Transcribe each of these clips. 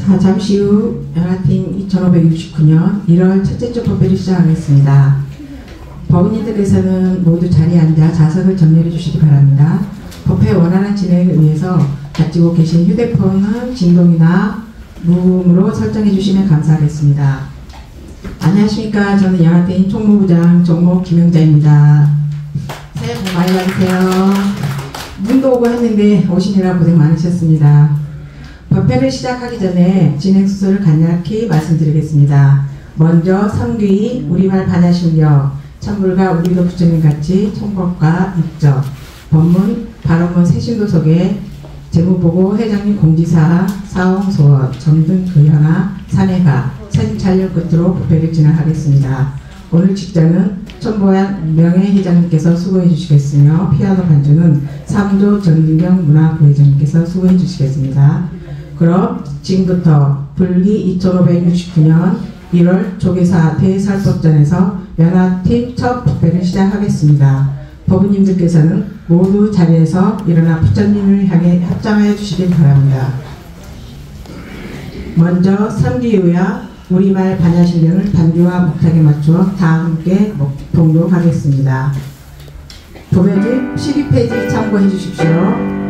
자, 잠시 후 연합팀 2569년 1월 첫째 주 법회를 시작하겠습니다. 법인님들께서는 모두 자리에 앉아 좌석을 정리해 주시기 바랍니다. 법회 원활한 진행을 위해서 가지고 계신 휴대폰은 진동이나 무음으로 설정해 주시면 감사하겠습니다. 안녕하십니까. 저는 연합팀 총무부장 종목 김영자입니다. 새해 복 많이 받으세요. 눈도 오고 했는데 오시느라 고생 많으셨습니다. 법회를 시작하기 전에 진행 순서를 간략히 말씀드리겠습니다. 먼저 성귀, 우리말 반야실력, 천불과 우리도 부처님 같이 총법과 입적, 법문, 발언문 세신도 소개, 재무보고, 회장님 공지사, 사홍소원, 점등 교양화, 사내가, 사진 촬영 끝으로 법회를 진행하겠습니다. 오늘 직전은 천보양 명예회장님께서 수고해 주시겠으며 피아노 반주는 사무조 정진경 문화부회장님께서 수고해 주시겠습니다. 그럼 지금부터 불기 2569년 1월 조계사 대살법전에서 연합팀 첫 법회를 시작하겠습니다. 법부님들께서는 모두 자리에서 일어나 부처님을 향해 합장하여 주시길 바랍니다. 먼저 삼기요야 우리말 반야실령을 반주와 목탁에 맞추어 다 함께 봉독하겠습니다. 도면집 12페이지 참고해 주십시오.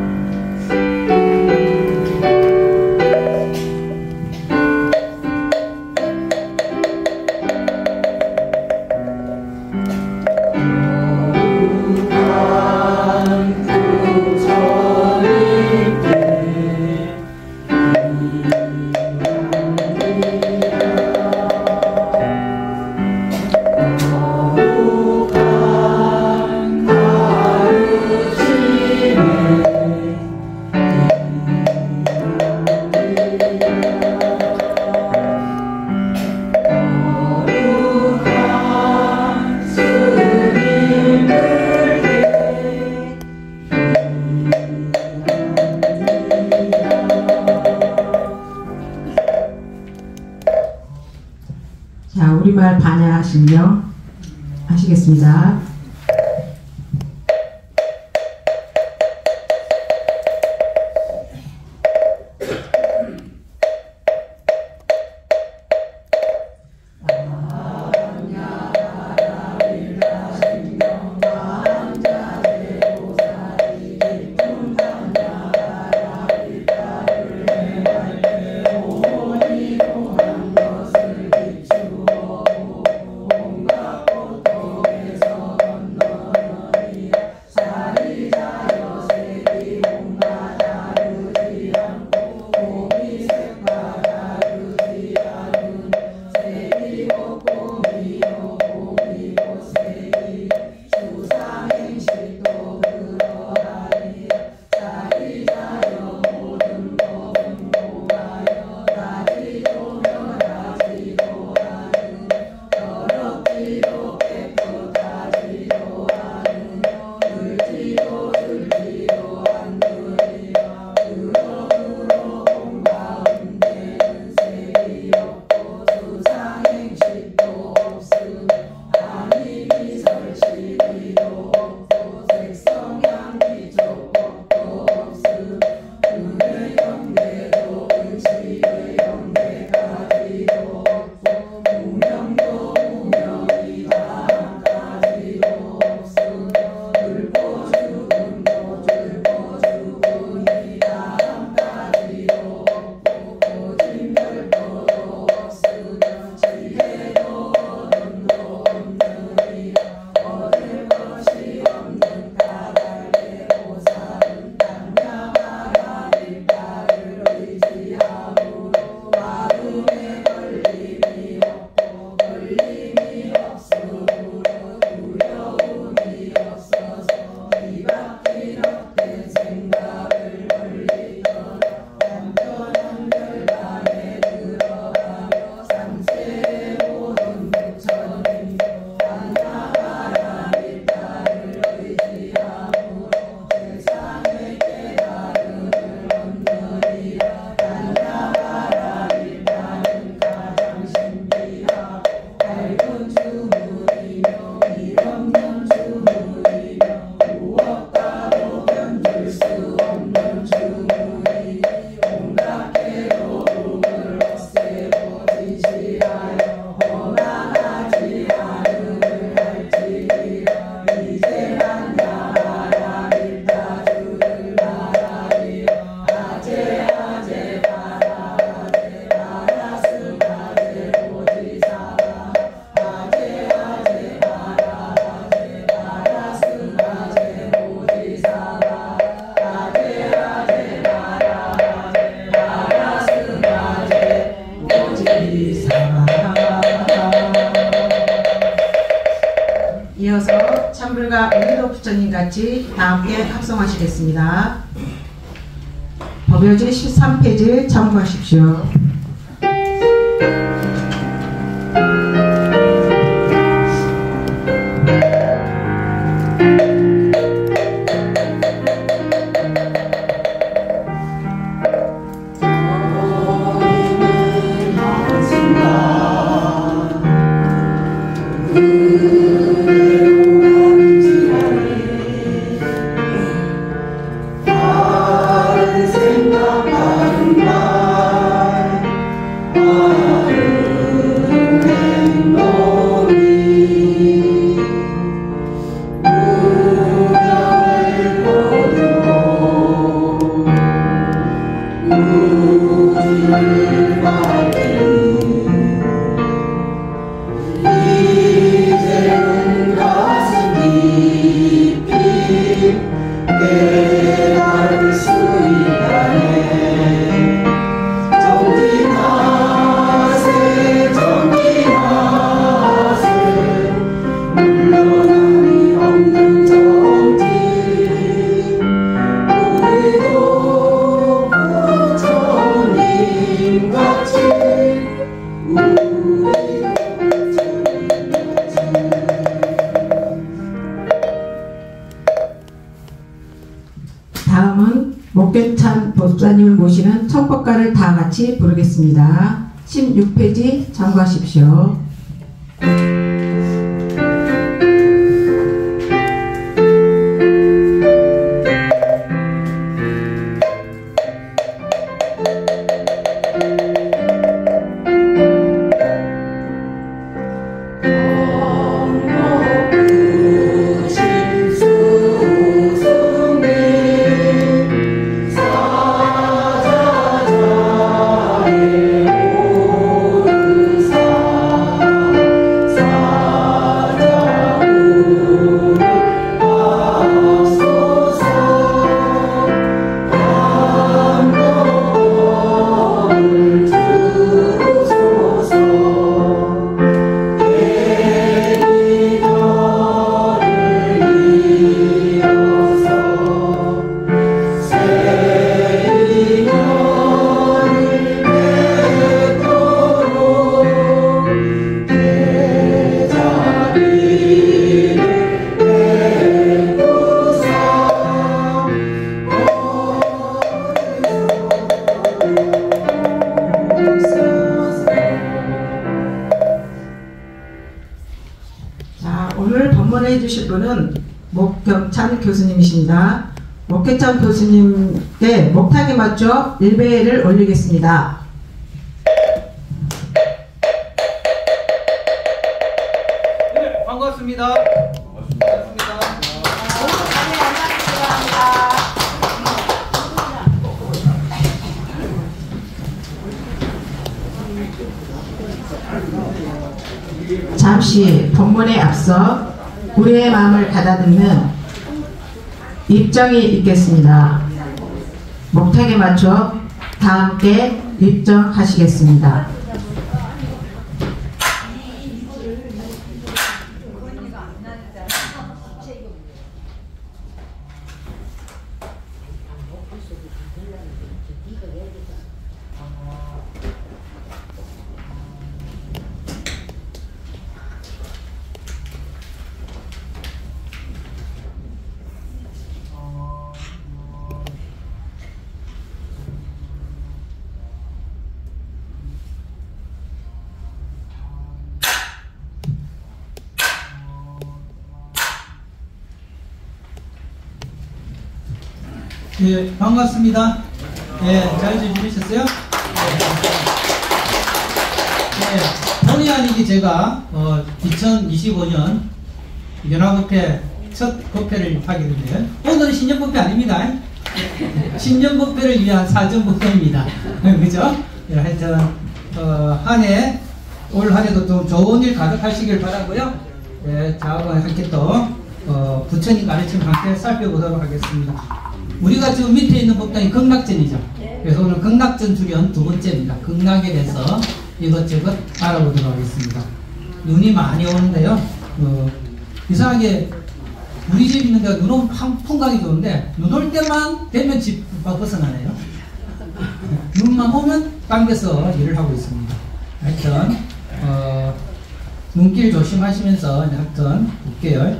자, 우리말 반야실령 하시겠습니다. 부처님 같이 다 함께 합성하시겠습니다. 법요지 13페이지 참고하십시오. 다음은 목계찬 법사님을 모시는 청법가를 다 같이 부르겠습니다. 16페이지 참고하십시오. 오늘 법문해 주실 분은 목경찬 교수님이십니다. 목경찬 교수님께 목탁에 맞춰 일배를 올리겠습니다. 네, 반갑습니다. 반갑습니다. 잠시 법문에 앞서 우리의 마음을 가다듬는 입정이 있겠습니다. 목탁에 맞춰 다 함께 입정하시겠습니다. 예, 반갑습니다. 예, 잘 지내셨어요? 예, 본의 아니게 제가 2025년 연합법회 첫 법회를 하게 됐는데요. 오늘은 신년법회 아닙니다. 신년법회를 위한 사전법회입니다. 그죠? 예, 하여튼 올 한 해도 좀 좋은 일 가득하시길 바라고요. 예, 자하고 함께 또 부처님 가르침 함께 살펴보도록 하겠습니다. 우리가 지금 밑에 있는 법당이 극락전이죠. 그래서 오늘 극락전 주련 두 번째입니다. 극락에 대해서 이것저것 알아보도록 하겠습니다. 눈이 많이 오는데요. 이상하게 우리 집 있는 데가 눈 오면 풍광이 좋은데 눈 올 때만 되면 집 벗어나네요. 눈만 오면 당겨서 일을 하고 있습니다. 하여튼 눈길 조심하시면서 하여튼 볼게요.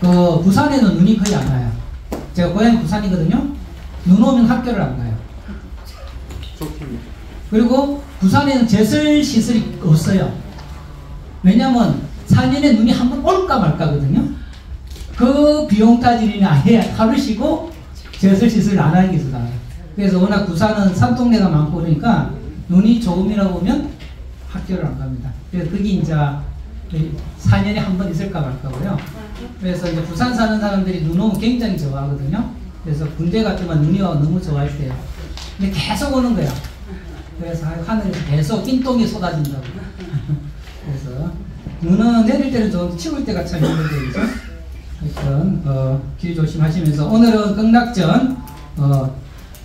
그 부산에는 눈이 거의 안 와요. 제가 고향이 부산이거든요. 눈 오면 학교를 안 가요. 그리고 부산에는 제설 시설이 없어요. 왜냐면 4년에 눈이 한 번 올까 말까거든요. 그 비용 따지니 아예 하루 쉬고 제설 시설을 안 하는 게 더 나아요. 그래서 워낙 부산은 산동네가 많고 그러니까 눈이 조금이라고 보면 학교를 안 갑니다. 그래서 그게 이제 4년에 한 번 있을까 말까고요. 그래서 이제 부산 사는 사람들이 눈 오면 굉장히 좋아하거든요. 그래서 군대 갔지만 눈이 와서 너무 좋아했대요. 근데 계속 오는 거야. 그래서 하늘에서 계속 낀똥이 쏟아진다고. 그래서 눈은 내릴 때는 좋은데 치울 때가 참 힘들죠. 그죠? 하여튼 길 조심하시면서 오늘은 극락전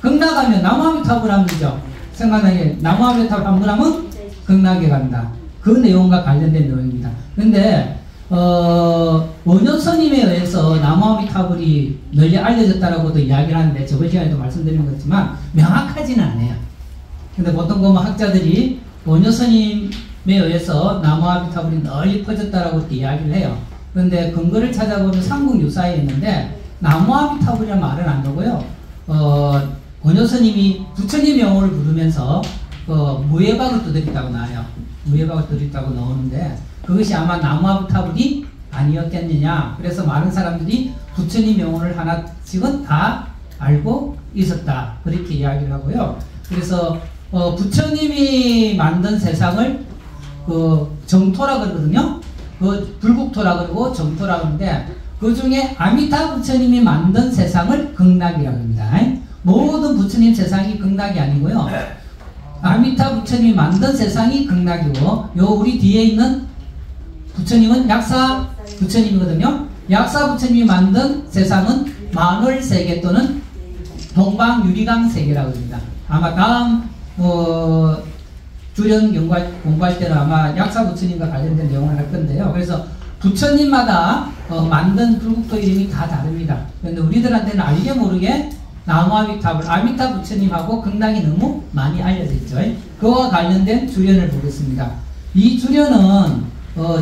극락하면 나무아미탑을 하면 되죠. 생각나게 나무아미탑 한 번 하면 극락에 간다. 그 내용과 관련된 내용입니다. 근데 원효스님에 의해서 나무아미타불이 널리 알려졌다라고도 이야기를 하는데 저번 시간에도 말씀드린 것 같지만 명확하지는 않아요. 근데 보통 보면 학자들이 원효스님에 의해서 나무아미타불이 널리 퍼졌다라고 이야기를 해요. 그런데 근거를 찾아보면 삼국유사에 있는데 나무아미타불이라는 말은 안 나오고요. 원효스님이 부처님 명호를 부르면서 무예박을 두드렸다고 나와요. 무예박을 두드렸다고 나오는데 그것이 아마 나무아미타불이 아니었겠느냐. 그래서 많은 사람들이 부처님 명호를 하나씩은 다 알고 있었다. 그렇게 이야기를 하고요. 그래서 부처님이 만든 세상을 정토라 그러거든요. 불국토라 그러고 정토라 그러는데 그 중에 아미타 부처님이 만든 세상을 극락이라고 합니다. 모든 부처님 세상이 극락이 아니고요. 아미타 부처님이 만든 세상이 극락이고 요 우리 뒤에 있는 부처님은 약사 부처님이거든요. 약사 부처님이 만든 세상은 만월세계 또는 동방유리강 세계라고 합니다. 아마 다음 주련 공부할 때는 아마 약사 부처님과 관련된 내용을 할 건데요. 그래서 부처님마다 만든 불국토 이름이 다 다릅니다. 그런데 우리들한테는 알게 모르게 나무아미타불, 아미타 부처님하고 극락이 너무 많이 알려져 있죠. 그와 관련된 주련을 보겠습니다. 이 주련은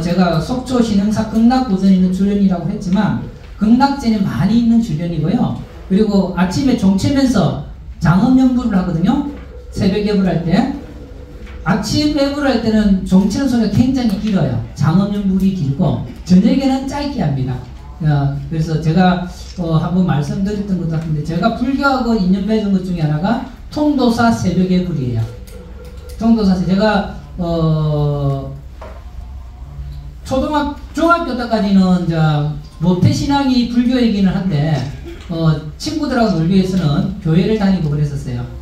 제가 속초 신흥사 극락고전에 있는 주련이라고 했지만 극락전에 많이 있는 주련이고요. 그리고 아침에 종치면서 장엄연불을 하거든요. 새벽 예불 할 때. 아침 예불 할 때는 종치는 소리가 굉장히 길어요. 장엄연불이 길고 저녁에는 짧게 합니다. 그래서 제가 한번 말씀드렸던 것 같은데 제가 불교하고 인연 맺은 것 중에 하나가 통도사 새벽 예불이에요. 통도사 제가 중학교 때까지는 모태신앙이 불교이기는 한데 친구들하고 놀기 위해서는 교회를 다니고 그랬었어요.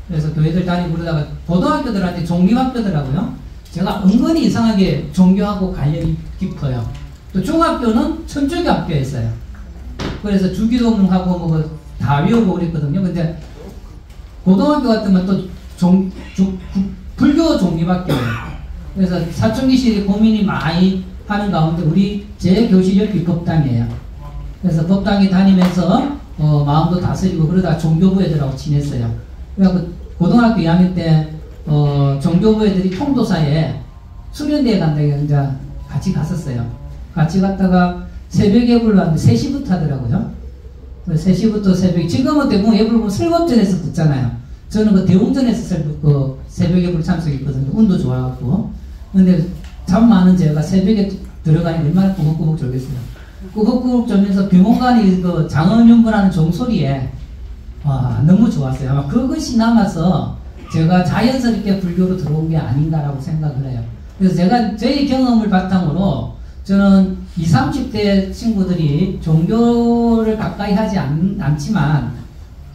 그래서 교회들 다니고 그러다가 고등학교들한테 종교학교더라고요. 제가 은근히 이상하게 종교하고 관련이 깊어요. 또 중학교는 천주교 학교였어요. 그래서 주기도문하고 뭐 다 외우고 그랬거든요. 근데 고등학교 같으면 또 불교 종교학교예요. 그래서 사춘기실에 고민이 많이 하는 가운데 제 교실 옆이 법당이에요. 그래서 법당에 다니면서 마음도 다스리고 그러다 종교부 애들하고 지냈어요. 그래서 고등학교 2학년 때 종교부 애들이 통도사에 수련대에 간다고 이제 같이 갔었어요. 같이 갔다가 새벽 예불을 하는데 3시부터 하더라고요. 3시부터 새벽, 지금은 대부분 예불 보면 설법전에서 듣잖아요. 저는 그 대웅전에서 새벽 예불 참석했거든요. 운도 좋아갖고. 근데 잠 많은 제가 새벽에 들어가니 얼마나 꾸벅꾸벅 졸겠어요. 꾸벅꾸벅 졸면서 비몽간이 그 장엄연불하는 종소리에 너무 좋았어요. 아마 그것이 남아서 제가 자연스럽게 불교로 들어온 게 아닌가라고 생각을 해요. 그래서 제가 저의 경험을 바탕으로 저는 20, 30대 친구들이 종교를 가까이 하지 않지만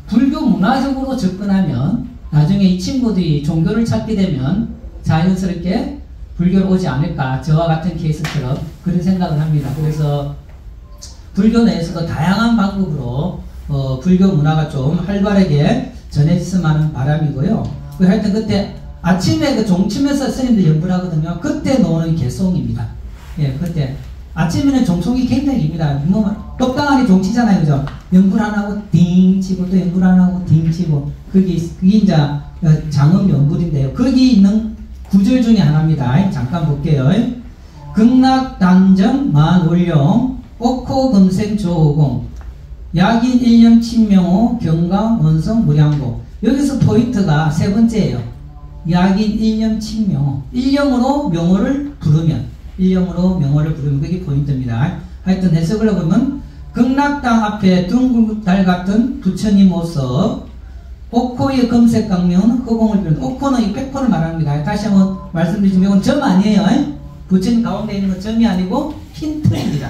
불교 문화적으로 접근하면 나중에 이 친구들이 종교를 찾게 되면 자연스럽게 불교로 오지 않을까. 저와 같은 케이스처럼 그런 생각을 합니다. 그래서 불교 내에서도 다양한 방법으로 불교 문화가 좀 활발하게 전해졌으면 하는 바람이고요. 하여튼 그때 아침에 그 종침에서 스님들 연불 하거든요. 그때 노는 개송입니다. 예, 그때 아침에는 종송이 굉장히 깁니다. 뭐 똑당하니 종치잖아요. 그죠? 연불 안 하고 딩 치고 또 연불 안 하고 딩 치고 그게 이제 장음 연불인데요. 거기 있는 구절 중에 하나입니다. 잠깐 볼게요. 극락단정 만올령 옥호 금색 조공 약인 일념 친명호 경강 원성 무량고. 여기서 포인트가 세 번째예요. 약인 일념 친명호. 일념으로 명호를 부르면 그게 포인트입니다. 하여튼 해석을 해보면 극락당 앞에 둥근 달 같은 부처님 모습, 옥호의 금색 강명은 허공을 비는, 옥호는 이 백호를 말합니다. 다시 한번 말씀드리지만 이건 점 아니에요. 부처님 가운데 있는 건 점이 아니고 흰 틀입니다.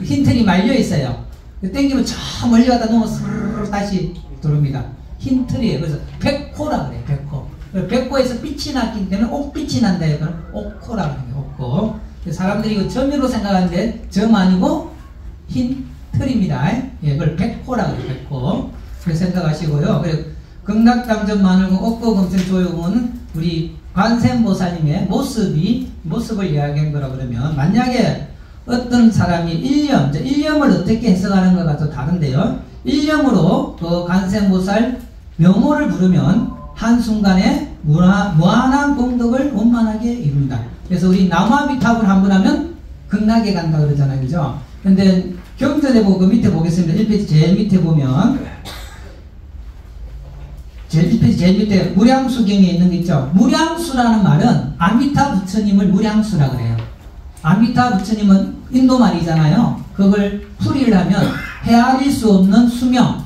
흰 틀이 말려 있어요. 땡기면 저 멀리 갔다 놓으면 스르르 다시 들어옵니다. 흰 틀이에요. 그래서 백호라 그래요. 백호. 백호에서 빛이 났기 때문에 옥빛이 난다요. 그럼 옥호라 그래요. 옥호. 사람들이 이거 점으로 생각하는데 점 아니고 흰 틀입니다. 예, 그걸 백호라 그래요. 백호. 그래서 생각하시고요. 그리고 극락당전 마늘공 옥고 금생 조요공은 우리 관세음보살님의 모습을 이야기한 거라 그러면, 만약에 어떤 사람이 일념을 어떻게 해석하는 것과 또 다른데요. 일념으로 그 관세음보살 명호를 부르면 한순간에 무한한 공덕을 원만하게 이룬다. 그래서 우리 나무아미탑을 한 번 하면 극락에 간다 그러잖아요. 그죠? 근데 경전에 보고 밑에 보겠습니다. 1페이지 제일 밑에 보면 제일 밑에 무량수경에 있는 게 있죠. 무량수라는 말은 아미타 부처님을 무량수라 그래요. 아미타 부처님은 인도 말이잖아요. 그걸 풀이를 하면 헤아릴 수 없는 수명,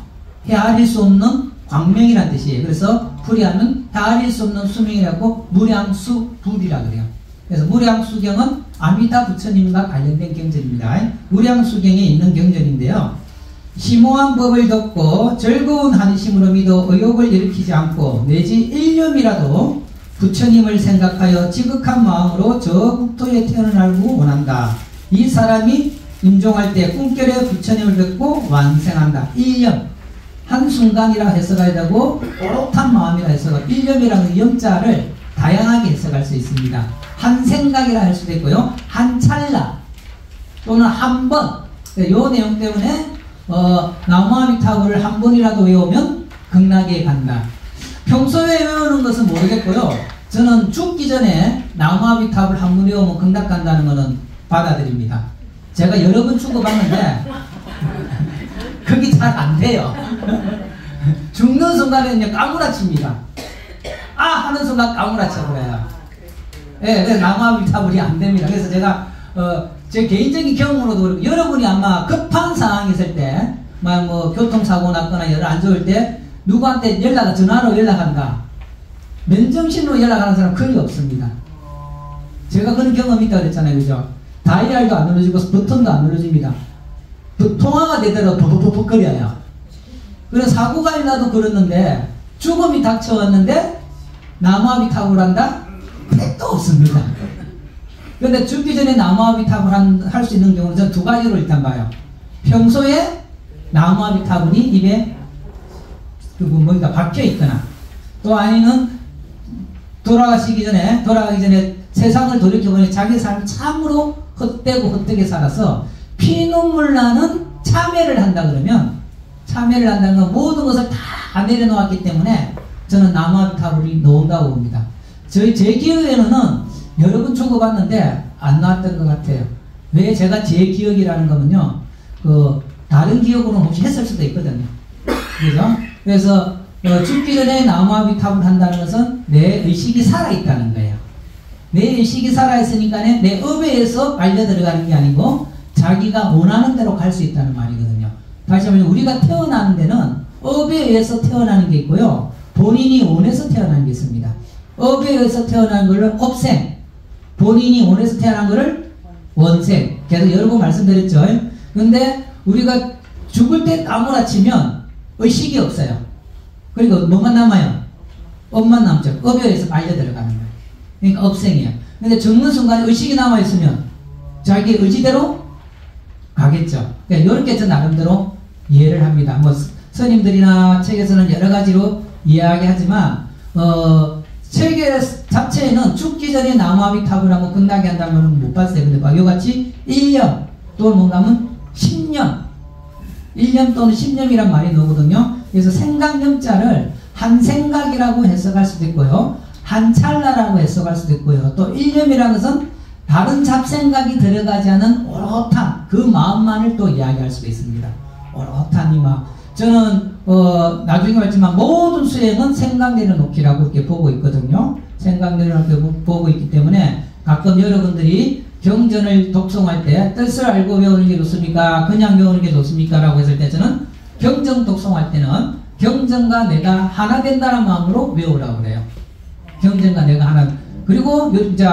헤아릴 수 없는 광명이라는 뜻이에요. 그래서 풀이하면 헤아릴 수 없는 수명이라고 무량수불이라 그래요. 그래서 무량수경은 아미타 부처님과 관련된 경전입니다. 무량수경에 있는 경전인데요. 심오한 법을 듣고 즐거운 한심으로 믿어 의욕을 일으키지 않고 내지 일념이라도 부처님을 생각하여 지극한 마음으로 저 국토에 태어나려고 원한다. 이 사람이 임종할 때 꿈결에 부처님을 뵙고 완생한다. 일념. 한순간이라 해석해야 되고 오롯한 마음이라 해석하고, 일념이라는 염자를 다양하게 해석할 수 있습니다. 한 생각이라 할 수도 있고요. 한 찰나 또는 한 번. 이 내용 때문에 나무아미타불을 한 번이라도 외우면 극락에 간다. 평소에 외우는 것은 모르겠고요. 저는 죽기 전에 나무아미타불 한 번 외우면 극락 간다는 것은 받아들입니다. 제가 여러 번 죽어봤는데 그게 잘 안 돼요. 죽는 순간에는 까무라칩니다. 아 하는 순간 까무라쳐버려요. 예, 그래서 나무아미타불이 안 됩니다. 그래서 제가 제 개인적인 경험으로도 그렇고, 여러분이 아마 급한 상황이 있을 때, 뭐 교통사고 났거나 여러 안 좋을 때 누구한테 전화로 연락한다. 맨정신으로 연락하는 사람 거의 없습니다. 제가 그런 경험이 있다고 그랬잖아요. 그죠? 다이얼도 안 눌러지고 버튼도 안 눌러집니다. 통화가 되더라도 버벅버벅 거려요. 그래서 사고가 일어나도 그러는데, 죽음이 닥쳐왔는데 나무아미타불 한다? 택도 없습니다. 그런데 죽기 전에 나무아미타불 할 수 있는 경우는 저는 두 가지로 일단 봐요. 평소에 나무아미타불이 입에 뭔가 박혀 있거나, 또 아니면 돌아가기 전에 세상을 돌이켜보니 자기 삶을 참으로 헛되고 헛되게 살아서 피눈물 나는 참회를 한다 그러면, 참회를 한다는 건 모든 것을 다 내려놓았기 때문에 저는 나무아미타불이 나온다고 봅니다. 제 기억에는 여러 번 죽어봤는데 안 나왔던 것 같아요. 왜 제가 제 기억이라는 거는요, 다른 기억으로는 혹시 했을 수도 있거든요. 그죠? 그래서 죽기 전에 나무아미타불 한다는 것은 내 의식이 살아있다는 거예요. 내 의식이 살아있으니까 내 업에 의해서 빨려 들어가는 게 아니고 자기가 원하는 대로 갈 수 있다는 말이거든요. 다시 말하면 우리가 태어나는 데는 업에 의해서 태어나는 게 있고요, 본인이 원해서 태어나는 게 있습니다. 업에 의해서 태어난 것을 업생, 본인이 원해서 태어난 것을 원생. 계속 여러 번 말씀드렸죠. 근데 우리가 죽을 때 까무라치면 의식이 없어요. 그러니까 뭐만 남아요? 업만 남죠. 업에 의해서 빨려 들어가는 거예요. 그러니까 업생이에요. 근데 죽는 순간에 의식이 남아있으면 자기 의지대로 가겠죠. 그러니까 이렇게 저 나름대로 이해를 합니다. 뭐 스님들이나 책에서는 여러 가지로 이야기하지만 세계 자체에는 죽기 전에 나무아미타불 하고 끝나게 한다면 못 봤어요. 근데 이와 같이 1년 또는 뭔가 하면 10년 1념 또는 10념이란 말이 나오거든요. 그래서 생각념자를 한 생각이라고 해석할 수도 있고요. 한 찰나라고 해석할 수도 있고요. 또 1념이라는 것은 다른 잡생각이 들어가지 않은 오롯한 그 마음만을 또 이야기할 수도 있습니다. 오롯한 이 마음. 저는 나중에 말했지만 모든 수행은 생각 내려놓기라고 이렇게 보고 있거든요. 생각 내려놓기 보고 있기 때문에 가끔 여러분들이 경전을 독송할 때 뜻을 알고 외우는 게 좋습니까? 그냥 외우는 게 좋습니까? 라고 했을 때 저는 경전 독송할 때는 경전과 내가 하나 된다는 마음으로 외우라고 그래요. 경전과 내가 하나. 그리고 이제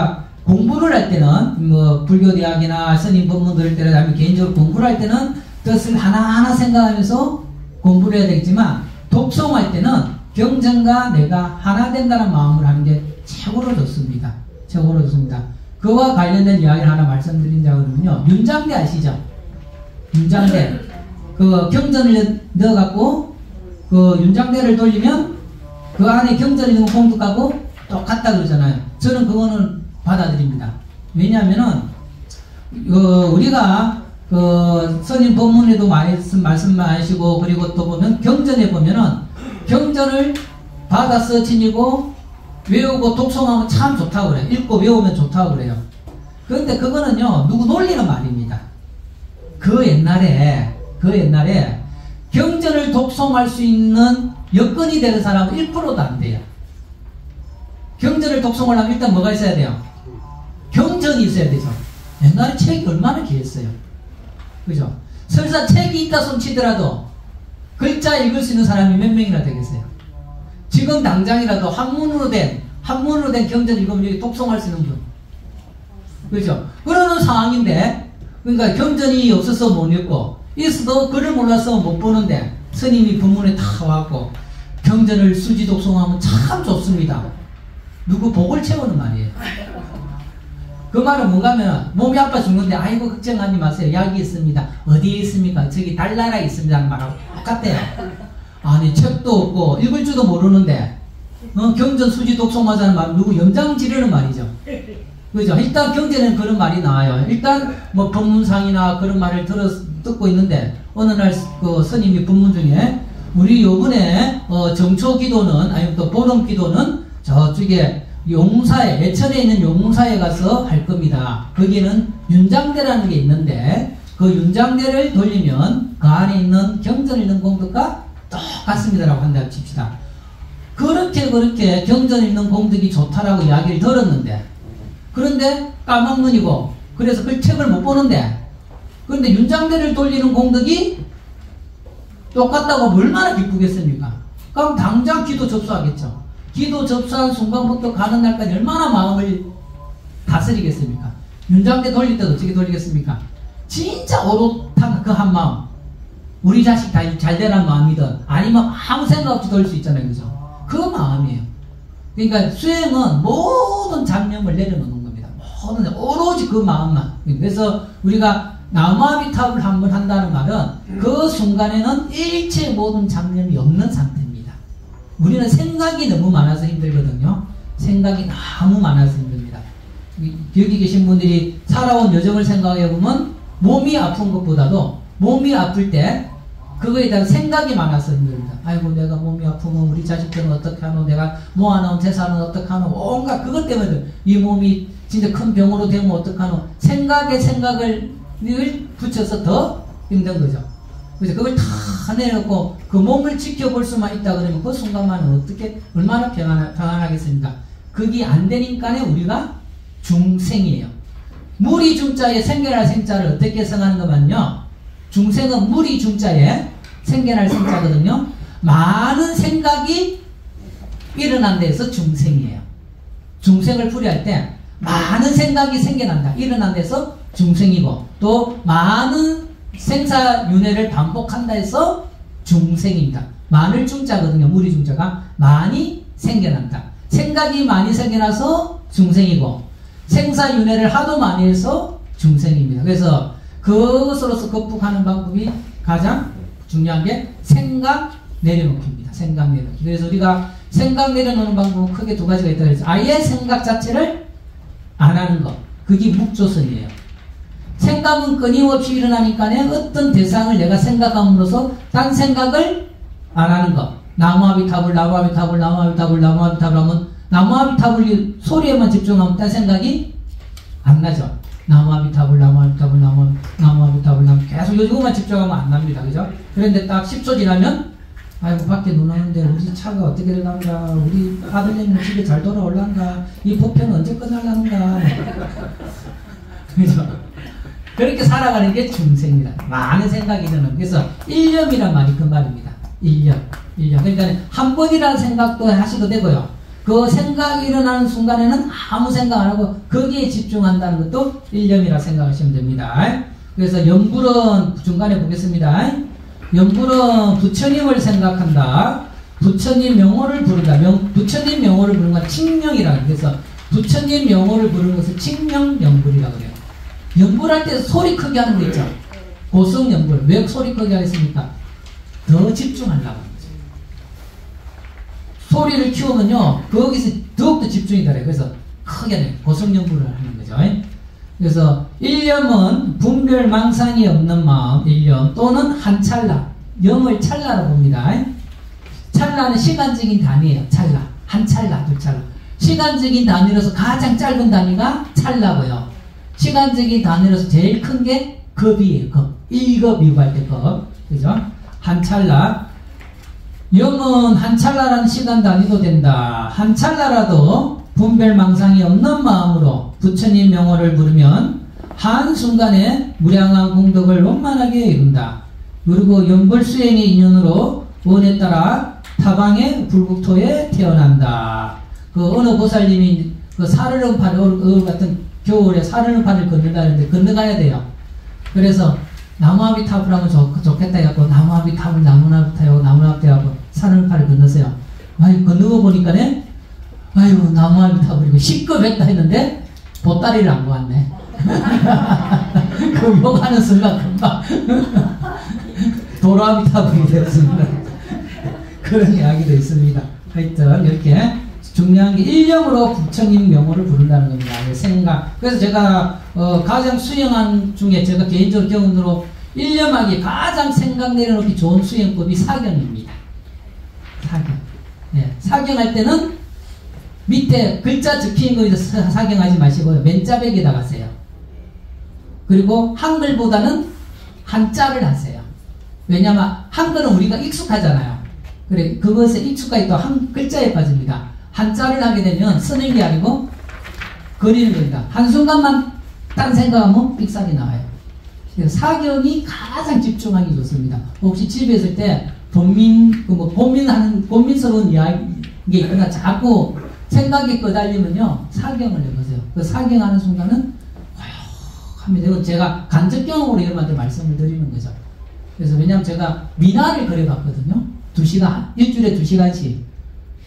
공부를 할 때는 뭐 불교대학이나 스님 법문 들을 때나 아니면 개인적으로 공부를 할 때는 뜻을 하나하나 생각하면서 공부를 해야 되겠지만 독송할 때는 경전과 내가 하나 된다는 마음으로 하는 게 최고로 좋습니다. 최고로 좋습니다. 그와 관련된 이야기를 하나 말씀드린다면요. 윤장대 아시죠? 윤장대. 그 경전을 넣어갖고 그 윤장대를 돌리면 그 안에 경전이 있는 공덕하고 똑같다 그러잖아요. 저는 그거는 받아들입니다. 왜냐하면은 우리가 그 스님 법문에도 말씀하시고 그리고 또 보면 경전에 보면은 경전을 받아서 지니고 외우고 독송하면 참 좋다고 그래요. 읽고 외우면 좋다고 그래요. 그런데 그거는요 누구 놀리는 말입니다. 그 옛날에 경전을 독송할 수 있는 여건이 되는 사람은 1%도 안 돼요. 경전을 독송하려면 일단 뭐가 있어야 돼요? 경전이 있어야 되죠. 옛날에 책이 얼마나 귀했어요. 그죠? 설사 책이 있다 손 치더라도 글자 읽을 수 있는 사람이 몇 명이나 되겠어요? 지금 당장이라도 한문으로 된 경전 읽으면 여기 독송할 수 있는 분. 그죠? 그러는 상황인데, 그러니까 경전이 없어서 못 읽고, 있어도 글을 몰라서 못 보는데, 스님이 법문에 다 와갖고, 경전을 수지 독송하면 참 좋습니다. 누구 복을 채우는 말이에요. 그 말은 뭔가 하면, 몸이 아파 죽는데, 아이고, 걱정하지 마세요. 약이 있습니다. 어디에 있습니까? 저기 달나라에 있습니다. 하는 말하고 똑같대요. 아니, 책도 없고, 읽을 줄도 모르는데, 경전 수지 독송하자는 말, 누구 염장 지르는 말이죠. 그죠? 일단 경전에는 그런 말이 나와요. 일단, 뭐, 법문상이나 그런 말을 듣고 있는데, 어느 날, 그 스님이 법문 중에, 우리 요번에, 정초 기도는, 아니면 또 보름 기도는 저쪽에 용사에, 예천에 있는 용사에 가서 할 겁니다. 거기는 윤장대라는 게 있는데, 그 윤장대를 돌리면, 그 안에 있는 경전에 있는 공덕과 똑같습니다라고 한다 칩시다. 그렇게 경전에 있는 공덕이 좋다라고 이야기를 들었는데, 그런데 까막눈이고, 그래서 그 책을 못 보는데, 그런데 윤장대를 돌리는 공덕이 똑같다고 얼마나 기쁘겠습니까? 그럼 당장 기도 접수하겠죠. 기도 접수한 순간부터 가는 날까지 얼마나 마음을 다스리겠습니까? 윤장대 돌릴 때도 어떻게 돌리겠습니까? 진짜 오롯한 그 한 마음. 우리 자식 잘 되라는 마음이든 아니면 아무 생각 없이 돌릴 수 있잖아요. 그죠? 그 마음이에요. 그러니까 수행은 모든 잡념을 내려놓는 겁니다. 모든 오로지 그 마음만. 그래서 우리가 나무아비탑을 한번 한다는 말은 그 순간에는 일체 모든 잡념이 없는 상태입니다. 우리는 생각이 너무 많아서 힘들거든요. 생각이 너무 많아서 힘듭니다. 여기 계신 분들이 살아온 여정을 생각해보면 몸이 아픈 것보다도 몸이 아플 때 그거에 대한 생각이 많아서 힘듭니다. 아이고 내가 몸이 아프면 우리 자식들은 어떻게 하노, 내가 모아놓은 재산은 어떻게 하노, 온갖 그것 때문에 이 몸이 진짜 큰 병으로 되면 어떡하노, 생각을 붙여서 더 힘든 거죠. 그래서 그걸 다 내놓고 그 몸을 지켜볼 수만 있다 그러면 그 순간만은 어떻게 얼마나 평안하겠습니까? 그게 안 되니까 우리가 중생이에요. 무리 중자에 생겨날 생자를 어떻게 생각하는 거면요, 중생은 무리 중자에 생겨날 생자거든요. 많은 생각이 일어난 데서 중생이에요. 중생을 풀이할 때 많은 생각이 생겨난다, 일어난 데서 중생이고, 또 많은 생사윤회를 반복한다 해서 중생입니다. 많을 중자거든요. 무리 중자가 많이 생겨난다. 생각이 많이 생겨나서 중생이고, 생사윤회를 하도 많이 해서 중생입니다. 그래서 그것으로서 극복하는 방법이 가장 중요한 게 생각 내려놓기입니다. 생각 내려놓기. 그래서 우리가 생각 내려놓는 방법은 크게 두 가지가 있다고 했죠. 아예 생각 자체를 안 하는 것. 그게 묵조선이에요. 생각은 끊임없이 일어나니까 어떤 대상을 내가 생각함으로써 딴 생각을 안 하는 거. 나무아비탑을 하면 나무아비탑을 소리에만 집중하면 딴 생각이 안 나죠. 나무아비탑을 계속 요즘만 집중하면 안 납니다. 그죠? 그런데 딱 10초 지나면 아이고 밖에 눈 오는데 우리 차가 어떻게 될란가, 우리 아들내미는 집에 잘 돌아올란가, 이 보편은 언제 끝날란가. 그죠? 그렇게 살아가는 게 중생이다. 많은 생각이 드는. 그래서 일념이란 말이 그 말입니다. 일념. 그러니까 한 번이라는 생각도 하셔도 되고요. 그 생각이 일어나는 순간에는 아무 생각 안 하고 거기에 집중한다는 것도 일념이라 생각하시면 됩니다. 그래서 염불은 중간에 보겠습니다. 염불은 부처님을 생각한다. 부처님 명호를 부른다. 부처님 명호를 부르는 건 칭명이라는. 그래서 부처님 명호를 부르는 것을 칭명염불이라고 해요. 염불할 때 소리 크게 하는 거 있죠. 고성염불. 왜 소리 크게 하겠습니까? 더 집중하려고 하는 거죠. 소리를 키우면요, 거기서 더욱더 집중이 되래요. 그래서 크게 고성염불을 하는 거죠. 그래서 일념은 분별 망상이 없는 마음, 일념 또는 한 찰나, 염을 찰나로 봅니다. 찰나는 시간적인 단위예요. 찰나, 한 찰나, 두 찰나. 시간적인 단위로서 가장 짧은 단위가 찰나고요. 시간적인 단위로서 제일 큰 게 급이에요. 급. 1급 미구할 때 급. 그죠? 한 찰나. 염은 한 찰나라는 시간 단위도 된다. 한 찰나라도 분별망상이 없는 마음으로 부처님 명호를 부르면 한순간에 무량한功德을 원만하게 이룬다. 그리고 연불수행의 인연으로 원에 따라 타방의 불국토에 태어난다. 그 어느 보살님이 그 사르릉파를 같은 겨울에 사르릉파를 건너가는데 건너가야 돼요. 그래서 나무아비탑을 하면 좋겠다 해갖고 나무아비탑을 나무아비탑하고 사르릉파를 건너세요. 아이 건너고 보니까네 아이고 나무아비탑을 시급했다 했는데 보따리를 안 모았네. 그 욕하는 순간 금방 도라미탑이 됐습니다. 그런 이야기도 있습니다. 하여튼 이렇게 중요한 게 일념으로 부처님 명호를 부른다는 겁니다. 생각. 그래서 제가 가장 수행한 중에 제가 개인적으로 경험으로 일념하기 가장 생각 내려놓기 좋은 수행법이 사경입니다. 사경. 네. 사경할 때는 밑에 글자 적힌 거에서 사경하지 마시고요. 맨자백에다 가세요. 그리고 한글보다는 한자를 하세요. 왜냐하면 한글은 우리가 익숙하잖아요. 그래 그것에 익숙하게 또 한 글자에 빠집니다. 한자를 하게 되면 쓰는 게 아니고 그리는 겁니다. 한순간만 딴 생각하면 삑사리 나와요. 사경이 가장 집중하기 좋습니다. 혹시 집에 있을 때 본민스러운 이야기 있거나 자꾸 생각이 끄달리면요 사경을 해보세요. 그 사경하는 순간은 고요합니다. 이건 제가 간접 경험으로 여러분한테 말씀을 드리는 거죠. 그래서 왜냐하면 제가 미나를 그려봤거든요. 2시간, 일주일에 2시간씩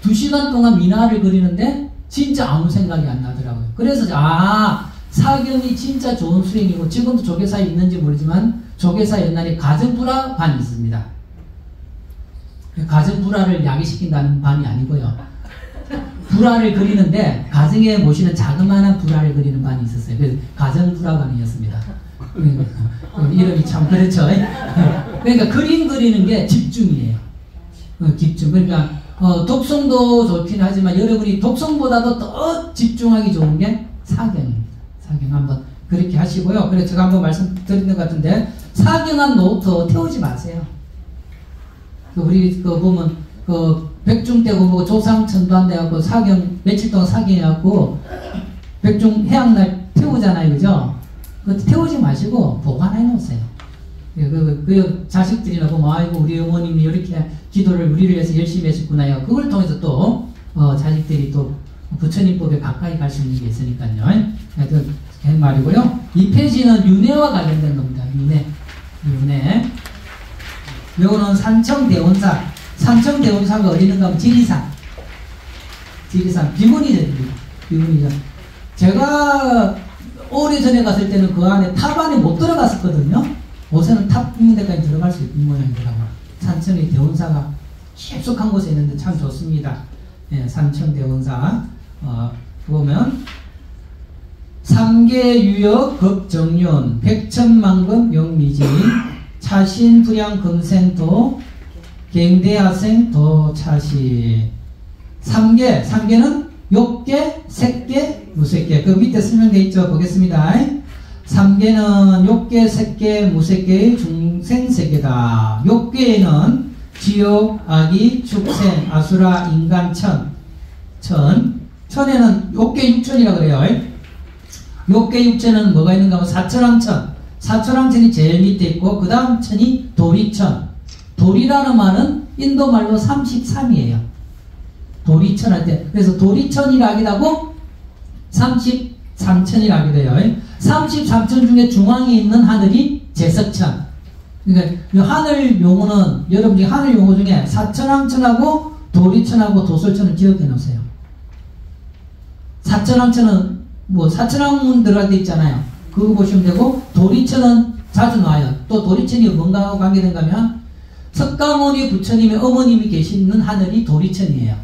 2시간 동안 미나를 그리는데 진짜 아무 생각이 안 나더라고요. 그래서 사경이 진짜 좋은 수행이고 지금도 조계사에 있는지 모르지만 조계사 옛날에 가정불화 반이 있습니다. 가정불화를 야기시킨다는 반이 아니고요. 불화를 그리는데 가정에 모시는 자그마한 불화를 그리는 반이 있었어요. 그래서 가정불화반이었습니다. 이름이 참 그렇죠. 그러니까 그림 그리는 게 집중이에요. 집중. 그러니까 독성도 좋긴 하지만 여러분이 독성보다도 더 집중하기 좋은 게 사경입니다. 사경 한번 그렇게 하시고요. 그래서 제가 한번 말씀드린 것 같은데 사경한 노트 태우지 마세요. 우리 보면 백중 때 보고 조상 천도한대하고 사경 며칠 동안 사경해갖고 백중 해양날 태우잖아요, 그죠? 그 태우지 마시고 보관해 놓으세요. 그 자식들이나 보면 아이고 우리 어머님이 이렇게 기도를 우리를 위해서 열심히 하셨구나요. 그걸 통해서 또 자식들이 또 부처님법에 가까이 갈 수 있는 게 있으니까요. 하여튼 그 말이고요. 이 페이지는 윤회와 관련된 겁니다. 윤회. 요거는 산청대원사. 산청대원사가 어디 있는가 하면 지리산. 비문이죠. 제가 오래전에 갔을 때는 그 안에 탑 안에 못 들어갔었거든요. 요새는 탑 있는 데까지 들어갈 수 있는 모양이더라고요. 산청의 대원사가 깊숙한 곳에 있는데 참 좋습니다. 예, 산청대원사. 보면 삼계유역 급정륜 백천만금 영미진 차신불양 금생도 갱대하생 도차시. 삼계는 욕계, 색계, 무색계. 그 밑에 설명되어 있죠. 보겠습니다. 삼계는 욕계, 색계, 무색계의 중생세계다. 욕계에는 지옥, 악이, 축생, 아수라, 인간, 천에는 욕계 육천이라고 그래요. 욕계 육천은 뭐가 있는가 하면 사천왕천. 사천왕천이 제일 밑에 있고 그 다음 천이 도리천. 도리라는 말은 인도 말로 33이에요. 도리천 할 때. 그래서 도리천이라 하기도 하고 33천이라 하기도 해요. 33천 중에 중앙에 있는 하늘이 제석천. 그러니까 이 하늘 용어는 여러분이 하늘 용어 중에 사천왕천하고 도리천하고 도솔천을 기억해 놓으세요. 사천왕천은 뭐 사천왕문 들어갈 때 있잖아요. 그거 보시면 되고 도리천은 자주 나와요. 또 도리천이 뭔가하고 관계된가 하면 석가모니 부처님의 어머님이 계시는 하늘이 도리천이에요.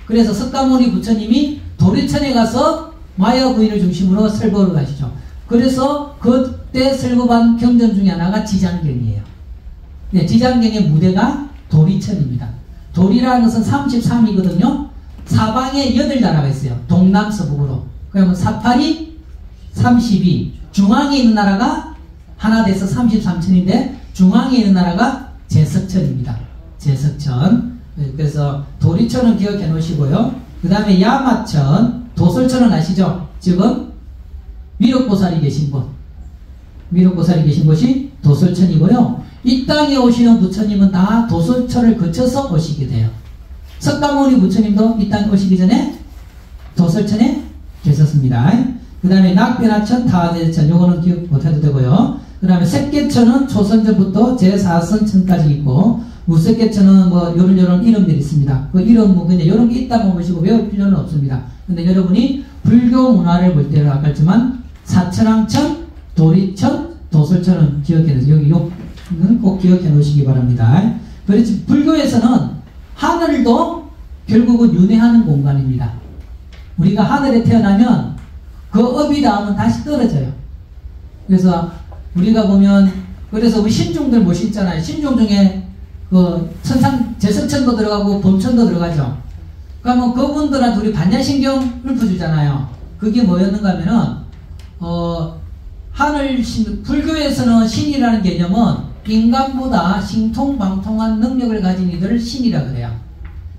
그래서 석가모니 부처님이 도리천에 가서 마야 부인을 중심으로 설법을 가시죠. 그래서 그때 설법한 경전 중에 하나가 지장경이에요. 네, 지장경의 무대가 도리천입니다. 도리라는 것은 33이거든요. 사방에 8나라가 있어요. 동남서북으로. 그러면 사팔이 32. 중앙에 있는 나라가 하나 돼서 33천인데 중앙에 있는 나라가 제석천입니다. 제석천. 그래서 도리천은 기억해 놓으시고요. 그 다음에 야마천, 도솔천은 아시죠? 지금 미륵보살이 계신 곳. 미륵보살이 계신 곳이 도솔천이고요. 이 땅에 오시는 부처님은 다 도솔천을 거쳐서 오시게 돼요. 석가모니 부처님도 이 땅에 오시기 전에 도솔천에 계셨습니다. 그 다음에 낙변하천, 타대천, 요거는 기억 못해도 되고요. 그 다음에 색계천은 초선전부터 제4선천까지 있고, 무색계천은 뭐 요런 이름들이 있습니다. 그 이름 뭐 그냥 요런 게 있다고 보시고 외울 필요는 없습니다. 근데 여러분이 불교 문화를 볼 때는 아까 했지만 사천왕천, 도리천, 도솔천은 기억해 놓으세요. 여기 요는 꼭 기억해 놓으시기 바랍니다. 그래서 불교에서는 하늘도 결국은 윤회하는 공간입니다. 우리가 하늘에 태어나면 그 업이 닿으면 다시 떨어져요. 그래서 우리가 보면 그래서 우리 신중들 모시잖아요. 신중 중에 그 천상 제석천도 들어가고 본천도 들어가죠. 그러면 그분들한테 우리 반야신경을 읊어주잖아요. 그게 뭐였는가 하면은 하늘신, 불교에서는 신이라는 개념은 인간보다 신통방통한 능력을 가진 이들을 신이라 그래요.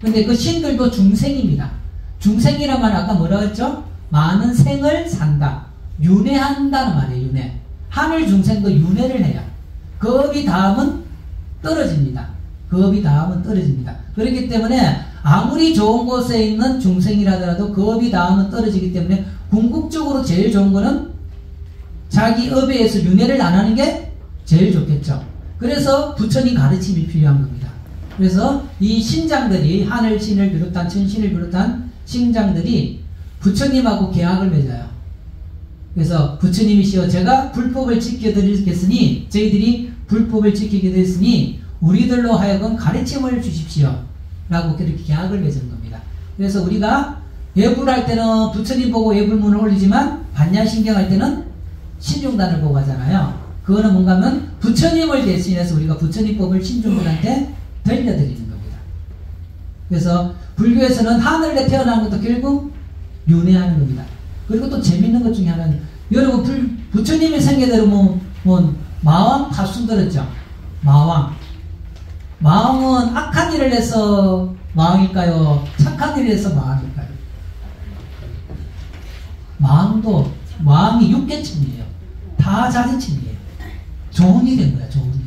근데 그 신들도 중생입니다. 중생이란 말은 아까 뭐라고 했죠? 많은 생을 산다. 윤회한다는 말이에요. 윤회. 하늘 중생도 윤회를 해요. 그 업이 닿으면 떨어집니다. 그 업이 닿으면 떨어집니다. 그렇기 때문에 아무리 좋은 곳에 있는 중생이라더라도 그 업이 닿으면 떨어지기 때문에 궁극적으로 제일 좋은 거는 자기 업에 의해서 윤회를 안 하는 게 제일 좋겠죠. 그래서 부처님 가르침이 필요한 겁니다. 그래서 이 신장들이 하늘신을 비롯한 천신을 비롯한 신장들이 부처님하고 계약을 맺어요. 그래서 부처님이시여 제가 불법을 지켜드리겠으니 저희들이 불법을 지키게 됐으니 우리들로 하여금 가르침을 주십시오 라고 그렇게 계약을 맺은 겁니다. 그래서 우리가 예불할 때는 부처님 보고 예불문을 올리지만 반야신경 할 때는 신중단을 보고 하잖아요. 그거는 뭔가 하면 부처님을 대신해서 우리가 부처님법을 신중들한테 들려드리는 겁니다. 그래서 불교에서는 하늘에 태어난 것도 결국 윤회하는 겁니다. 그리고 또 재밌는 것 중에 하나는 여러분 부처님의 생애대로 뭐 마왕 파순 들었죠? 마왕은 악한 일을 해서 마왕일까요? 착한 일을 해서 마왕일까요? 마왕이 육계천이에요. 다 자제천이에요. 좋은 일인 거야, 좋은 일.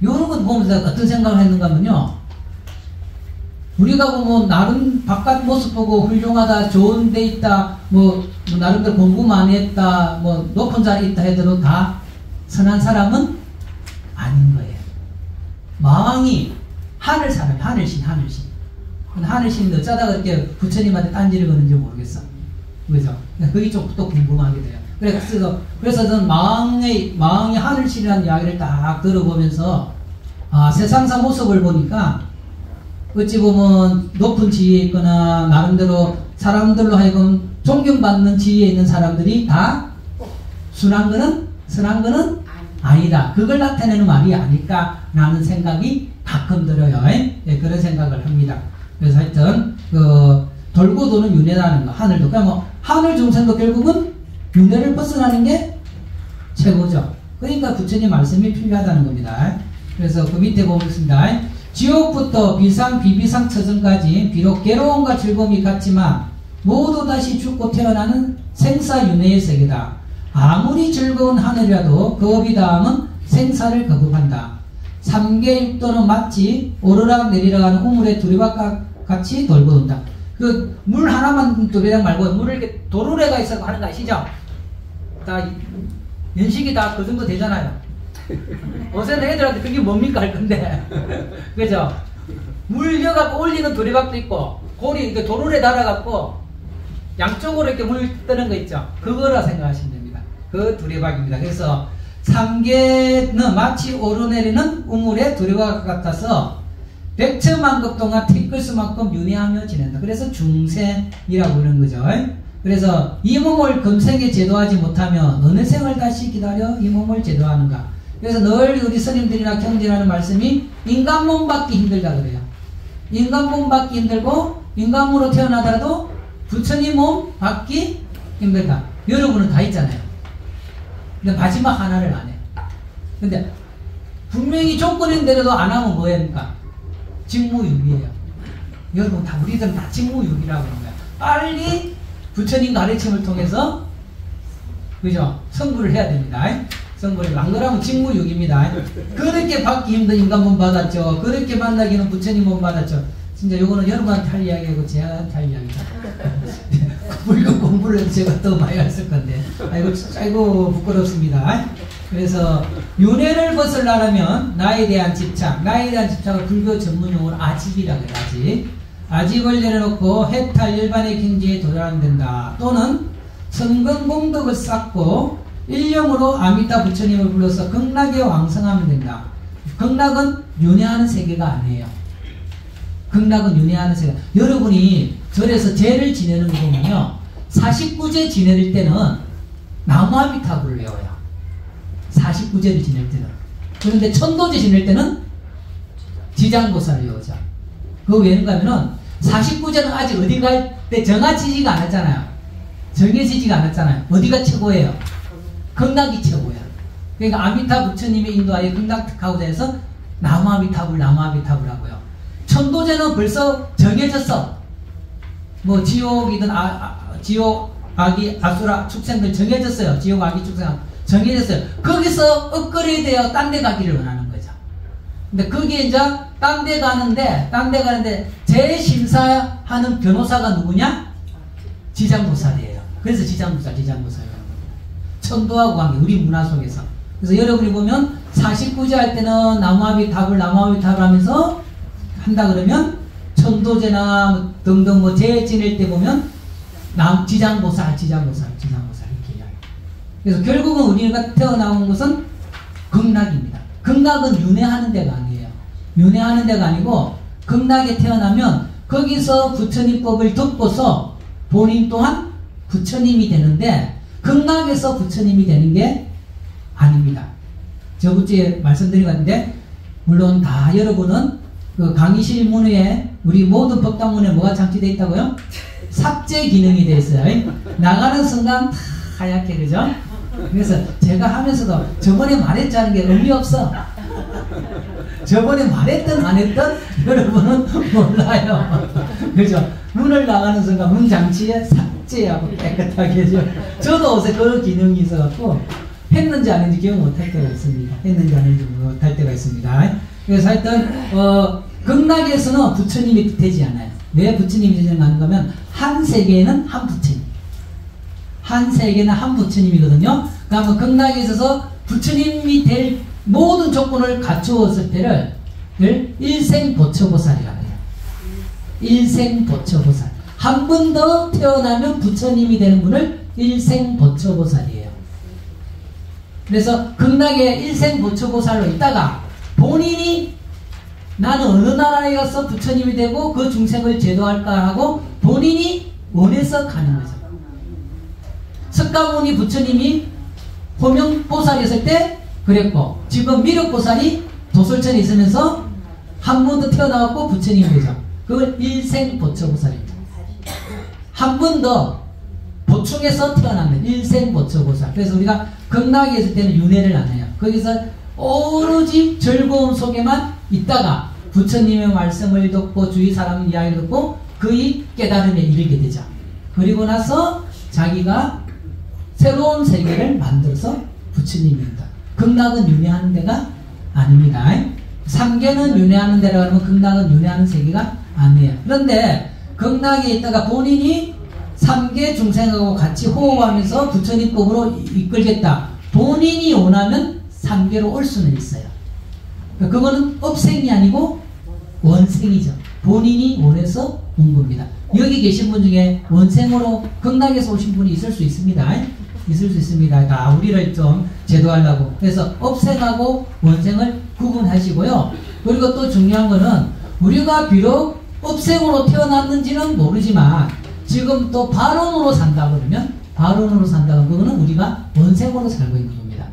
이런 것 보면서 어떤 생각을 했는가 하면요. 우리가 보면 나름 바깥 모습 보고 훌륭하다, 좋은 데 있다, 뭐 나름대로 공부 많이 했다, 뭐 높은 자리에 있다 해도 다 선한 사람은 아닌 거예요. 마왕이 하늘 사람이 하늘신. 하늘신인데 어쩌다가 이렇게 부처님한테 딴지를 거는지 모르겠어. 그죠? 그게 좀 또 궁금하게 돼요. 그래서 저는 마왕이 하늘신이라는 이야기를 딱 들어보면서 세상사 모습을 보니까 어찌 보면 높은 지위에 있거나 나름대로 사람들로 하여금 존경받는 지위에 있는 사람들이 다 순한 거는 선한 거는 아니다. 그걸 나타내는 말이 아닐까라는 생각이 가끔 들어요. 예, 그런 생각을 합니다. 그래서 하여튼 돌고 도는 윤회라는 거, 하늘도. 그러니까 뭐 하늘 중생도 결국은 윤회를 벗어나는 게 최고죠. 그러니까 부처님 말씀이 필요하다는 겁니다. 그래서 그 밑에 보겠습니다. 지옥부터 비상, 비비상 처전까지 비록 괴로움과 즐거움이 같지만 모두 다시 죽고 태어나는 생사윤회의 세계다. 아무리 즐거운 하늘이라도 그 업이 닿으면 생사를 거듭한다. 삼계육도는 마치 오르락 내리락 하는 우물의 두리박 같이 돌고 돈다. 그 물 하나만 두리락 말고 물을 이렇게 도르래가 있어서 하는 거 아시죠? 다 연식이 다 그 정도 되잖아요. 어제는 애들한테 그게 뭡니까 할 건데 그죠? 물 여갖고 올리는 두리박도 있고 골이 이렇게 도르래 달아갖고 양쪽으로 이렇게 물 뜨는 거 있죠? 그거라 생각하시면 됩니다. 그 두리박입니다. 그래서 삼계는 마치 오르내리는 우물의 두리박 같아서 백천만급 동안 티끌수만큼 윤회하며 지낸다. 그래서 중생이라고 그러는 거죠. 그래서 이 몸을 금생에 제도하지 못하면 어느 생을 다시 기다려 이 몸을 제도하는가. 그래서 늘 우리 스님들이나 경전하는 말씀이 인간 몸 받기 힘들다 그래요. 인간 몸 받기 힘들고 인간으로 태어나더라도 부처님 몸 받기 힘들다. 여러분은 다 있잖아요. 근데 마지막 하나를 안 해. 근데 분명히 조건인데도 안 하면 뭐합니까? 직무유기예요. 여러분 다 우리들은 다 직무유기라고 하는 거야. 빨리 부처님 가르침을 통해서 그죠? 성불을 해야 됩니다. 성불을 안 그러면 직무유기입니다. 그렇게 받기 힘든 인간 몸 받았죠. 그렇게 만나기는 부처님 몸 받았죠. 진짜 요거는 여러분한테 할 이야기하고 제한테 할 이야기다. 불교 공부를 해도 제가 더 많이 했을 건데. 아이고 부끄럽습니다. 그래서 윤회를 벗으려면 나에 대한 집착, 나에 대한 집착을 불교 전문용어로 아집이라고 해요. 아집. 아집을 내려놓고 해탈 일반의 경지에 도달하면 된다. 또는 성근공덕을 쌓고 일념으로 아미타 부처님을 불러서 극락에 왕성하면 된다. 극락은 윤회하는 세계가 아니에요. 극락은 윤회하는 세계. 여러분이 절에서 제를 지내는 거 보면요. 49제 지낼 때는 나무아미타불을 외워요. 49제를 지낼 때는. 그런데 천도제 지낼 때는 지장보살을 외우죠. 그거 왜 그런가면은 49제는 아직 어디 갈 때 정해지지가 않았잖아요. 정해지지가 않았잖아요. 어디가 최고예요? 극락이 최고야. 그러니까 아미타 부처님의 인도하에 극락 특하고자 해서 나무아미타불 하고요. 천도제는 벌써 정해졌어. 뭐 지옥이든 지옥, 아기, 아수라, 축생들 정해졌어요. 지옥, 아기, 축생 정해졌어요. 거기서 업그레이드되어 딴 데 가기를 원하는 거죠. 근데 거기에 이제 딴 데 가는데 재심사하는 변호사가 누구냐? 지장보살이에요. 그래서 지장보살이라는 거예요. 천도하고 관계, 우리 문화 속에서. 그래서 여러분이 보면 49제 할 때는 나무아미타불 하면서 한다 그러면 천도제나 등등 뭐 제 지낼 때 보면 지장보살 이렇게 이야기해요. 그래서 결국은 우리가 태어나온 것은 극락입니다. 극락은 윤회하는 데가 아니에요. 윤회하는 데가 아니고 극락에 태어나면 거기서 부처님법을 듣고서 본인 또한 부처님이 되는데 극락에서 부처님이 되는 게 아닙니다. 저번주에 말씀드린 것 같은데 물론 다 여러분은 그 강의실 문에 우리 모든 법당문에 뭐가 장치되어 있다고요? 삭제 기능이 되어 있어요. 나가는 순간 다 하얗게 그죠? 그래서 제가 하면서도 저번에 말했지 않은 게 의미 없어. 저번에 말했든 안 했든 여러분은 몰라요. 그죠? 문을 나가는 순간 문 장치에 삭제하고 깨끗하게 해줘. 저도 어제 그 기능이 있어갖고 했는지 안 했는지 기억 못할 때가 있습니다. 했는지 안 했는지 못할 때가 있습니다. 그래서 하여튼 극락에서는 부처님이 되지 않아요. 왜 부처님이 되지 않는가면 한 세계에는 한 부처님, 한 세계는 한 부처님이거든요. 그러면 극락에 있어서 부처님이 될 모든 조건을 갖추었을 때를 일생보처보살이라고 해요. 일생보처보살. 한 번 더 태어나면 부처님이 되는 분을 일생보처보살이에요. 그래서 극락에 일생보처보살로 있다가 본인이 나는 어느 나라에 가서 부처님이 되고 그 중생을 제도할까 하고 본인이 원해서 가는 거죠. 석가모니 부처님이 호명보살이었을 때 그랬고, 지금 미륵보살이 도솔천에 있으면서 한 번 더 태어나갖고 부처님이 되죠. 그걸 일생보처보살입니다. 한 번 더 보충해서 태어납니다. 일생보처보살. 그래서 우리가 극락에 있을 때는 윤회를 안 해요. 거기서 오로지 즐거움 속에만 있다가 부처님의 말씀을 듣고 주위 사람 이야기를 듣고 그의 깨달음에 이르게 되죠. 그리고 나서 자기가 새로운 세계를 만들어서 부처님입니다. 극락은 윤회하는 데가 아닙니다. 삼계는 윤회하는 데라고 하면 극락은 윤회하는 세계가 아니에요. 그런데 극락에 있다가 본인이 삼계 중생하고 같이 호흡하면서 부처님법으로 이끌겠다. 본인이 원하면 삼계로 올 수는 있어요. 그거는 업생이 아니고 원생이죠. 본인이 원해서 온 겁니다. 여기 계신 분 중에 원생으로 극락에서 오신 분이 있을 수 있습니다. 있을 수 있습니다. 다 우리를 좀 제도하려고. 그래서 업생하고 원생을 구분하시고요. 그리고 또 중요한 거는 우리가 비록 업생으로 태어났는지는 모르지만 지금 또 발원으로 산다 그러면 발원으로 산다 그러면 그거는 우리가 원생으로 살고 있는 겁니다.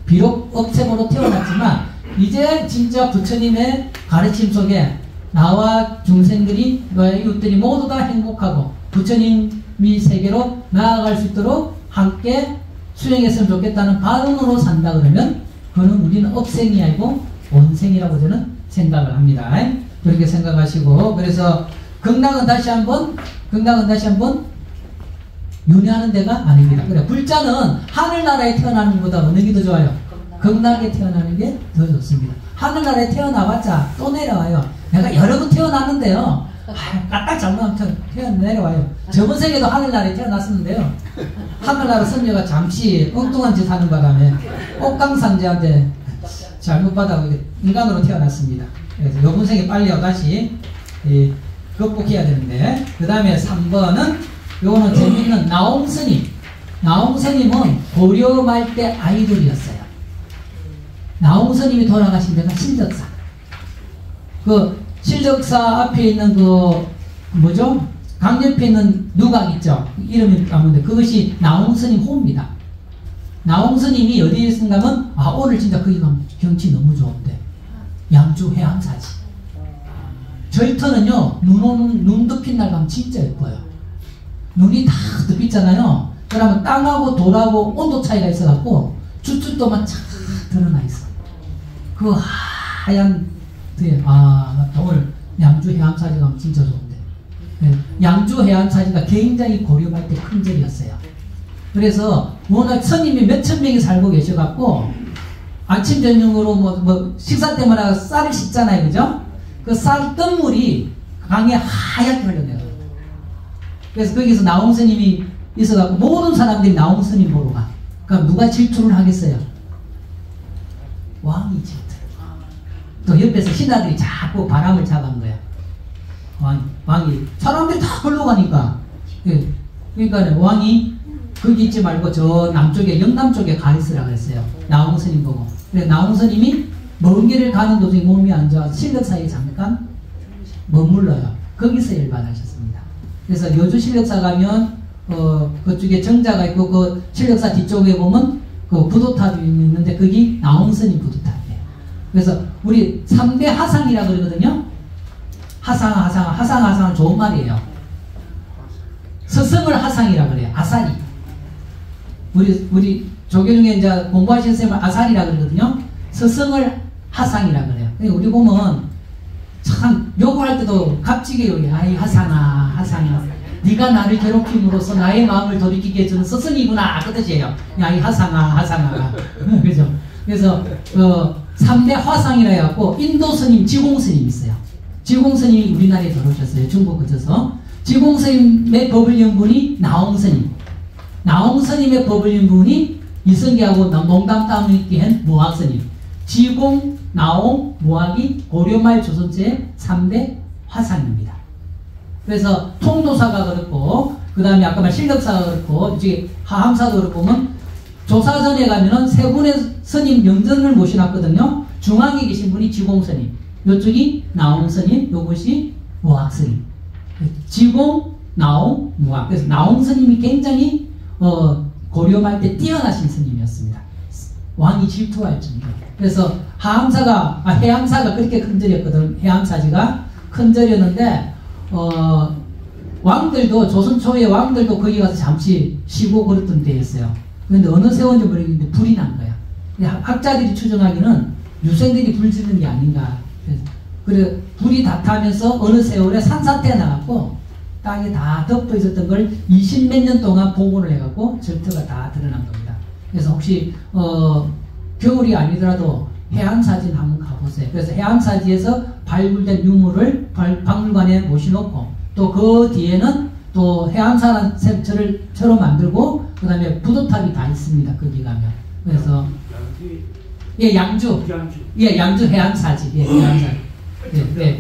비록 업생으로 태어났지만 이제 진짜 부처님의 가르침 속에 나와 중생들이 이웃들이 모두 다 행복하고 부처님이 세계로 나아갈 수 있도록 함께 수행했으면 좋겠다는 발언으로 산다 그러면 그는 우리는 업생이 아니고 원생이라고 저는 생각을 합니다. 그렇게 생각하시고, 그래서 극락은 다시 한번 윤회하는 데가 아닙니다. 그래, 불자는 하늘나라에 태어나는 것보다 어느 게 더 좋아요? 극락에 태어나는 게 더 좋습니다. 하늘나라에 태어나봤자 또 내려와요. 내가 여러 번 태어났는데요. 까딱 잘못하면 내려와요. 저번 생에도 하늘나라에 태어났었는데요. 하늘나라 선녀가 잠시 엉뚱한 짓 하는 바람에 옥강상제한테 잘못 받아 인간으로 태어났습니다. 그래서 요번 생에 빨리 다시 극복해야 되는데, 그 다음에 3번은 요거는 재밌는 나홍스님. 나홍스님은 고려 말 때 아이돌이었어요. 나홍스님이 돌아가신 데가 실덕사. 그 실덕사 앞에 있는 그 뭐죠? 강 옆에 있는 누각 있죠? 이름이 까먹는데 그것이 나홍스님 호입니다. 나홍스님이 어디에 있는가면 오늘 진짜 거기 가면 경치 너무 좋은데 양주 해안사지. 절터는요 눈 덮인 날 가면 진짜 예뻐요. 눈이 다 덮이잖아요. 그러면 땅하고 돌하고 온도 차이가 있어갖고 주춧도만 쫙 드러나 있어. 그 하얀 뒤에 오늘 양주 해안사지 가면 진짜 좋은데. 네, 양주 해안사지가 굉장히 고려할 때 큰 절이었어요. 그래서 워낙 스님이 몇천 명이 살고 계셔갖고 아침 저녁으로 뭐 식사 때마다 쌀을 씻잖아요, 그죠? 그 쌀 뜬물이 강에 하얗게 흘러내요. 그래서 거기서 나홍스님이 있어갖고 모든 사람들이 나홍스님 보러 가. 그러니까 누가 질투를 하겠어요? 왕이 질투. 또 옆에서 신하들이 자꾸 바람을 잡은 거야. 왕이 사람들이 다 흘러가니까. 그러니까 왕이 거기 있지 말고 저 남쪽에 영남쪽에 가 있으라 그랬어요. 나홍스님 보고. 그래서 나홍스님이 먼 길을 가는 도중에 몸이 안 좋아서 실력사에 잠깐 머물러요. 거기서 일반하셨습니다. 그래서 여주 실력사 가면 그쪽에 정자가 있고 그 실력사 뒤쪽에 보면 그 부도탑이 있는데 거기 나홍스님 부도탑이에요. 그래서 우리 3대 하상이라 그러거든요. 하상은 좋은 말이에요. 스승을 하상이라 그래요. 아사리. 우리 조교 중에 이제 공부하신 선생님을 아사리라 그러거든요. 스승을 하상이라 그래요. 그러니까 우리 보면 참 요구할 때도 갑자기 여기 아이 하상아 네가 나를 괴롭힘으로써 나의 마음을 돌이키게 해주는 스승이구나 그 뜻이에요. 아이 하상아 그죠? 그래서 3대 화상이라 해갖고 인도 스님 지공 스님 있어요. 지공 스님이 우리나라에 들어오셨어요. 중국 거쳐서. 지공 스님의 법을 연분이 나홍스님. 나홍스님의 법을 연분이 이성계하고 농담 따위 있게 한 무학스님. 지공, 나홍, 무학이 고려말 조선제의 3대 화상입니다. 그래서 통도사가 그렇고 그 다음에 아까 말 실력사가 그렇고 이제 하함사도 그렇고 보면 조사전에 가면은 세 분의 스님 명전을 모셔놨거든요. 중앙에 계신 분이 지공스님, 이쪽이 나홍스님, 요것이 무학스님. 지공, 나홍, 무학. 그래서 나홍스님이 굉장히 고려 말 때 뛰어나신 스님이었습니다. 왕이 질투할 정도. 그래서 해암사가 그렇게 큰 절이었거든. 해암사지가 큰 절이었는데 왕들도 조선 초의 왕들도 거기 가서 잠시 쉬고 그랬던 때였어요. 그런데 어느 세월인지 모르겠는데 불이 난 거야. 학자들이 추정하기는 유생들이 불 지른 게 아닌가. 그래 불이 다 타면서 어느 세월에 산사태가 나갔고 땅에 다 덮여 있었던 걸 20몇 년 동안 복원을 해갖고 절터가 다 드러난 겁니다. 그래서 혹시 겨울이 아니더라도 해안사진 한번 가보세요. 그래서 해안사지에서 발굴된 유물을 박물관에 모셔놓고 또 그 뒤에는 또 해안사처럼 만들고 그 다음에 부도탑이 다 있습니다. 거기 가면. 그래서 양주 해안사지. 해안사지.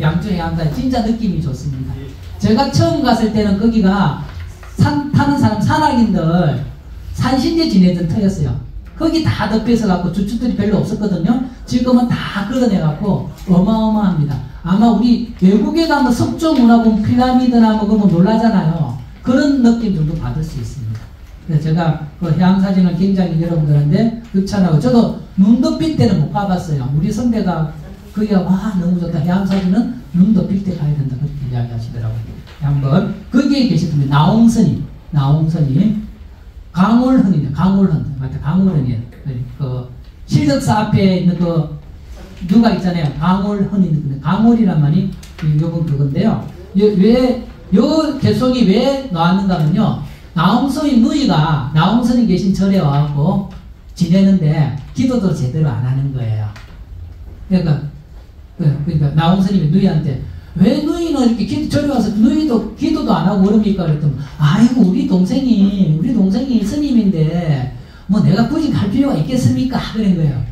양주 해안사지. 진짜 느낌이 좋습니다. 제가 처음 갔을 때는 거기가 산 타는 사람 산악인들 산신제 지내던 터였어요. 거기 다 덮여서 갖고 주축들이 별로 없었거든요. 지금은 다 끌어내갖고 어마어마합니다. 아마 우리 외국에 가면 석조문화공 피라미드나 뭐 그러면 놀라잖아요. 그런 느낌 정도 받을 수 있습니다. 그래서 제가 그 해양사진을 굉장히 여러분들한테 극찬하고 저도 눈 덮일 때는 못 가봤어요. 우리 선배가 거기가 와 너무 좋다. 해양사진은 눈 덮일 때 가야 된다. 그렇게 이야기하시더라고요. 한번 거기에 계신 분이 나홍스님 강월헌이네. 맞다. 강월헌이에요. 그 실덕사 앞에 있는 그 누가 있잖아요. 강월헌이 있는데 강월이란 말이 요건 그건데요. 요 개송이 왜 나왔는가 하면요. 나홍스님 누이가 나홍스님 계신 절에 와갖고 지내는데 기도도 제대로 안 하는 거예요. 그러니까 나홍스님이 누이한테 왜 누이는 이렇게 절에 와서 누이도 기도도 안 하고 그럽니까? 그랬더니 아이고 우리 동생이 스님인데 뭐 내가 굳이 갈 필요가 있겠습니까? 그런 거예요.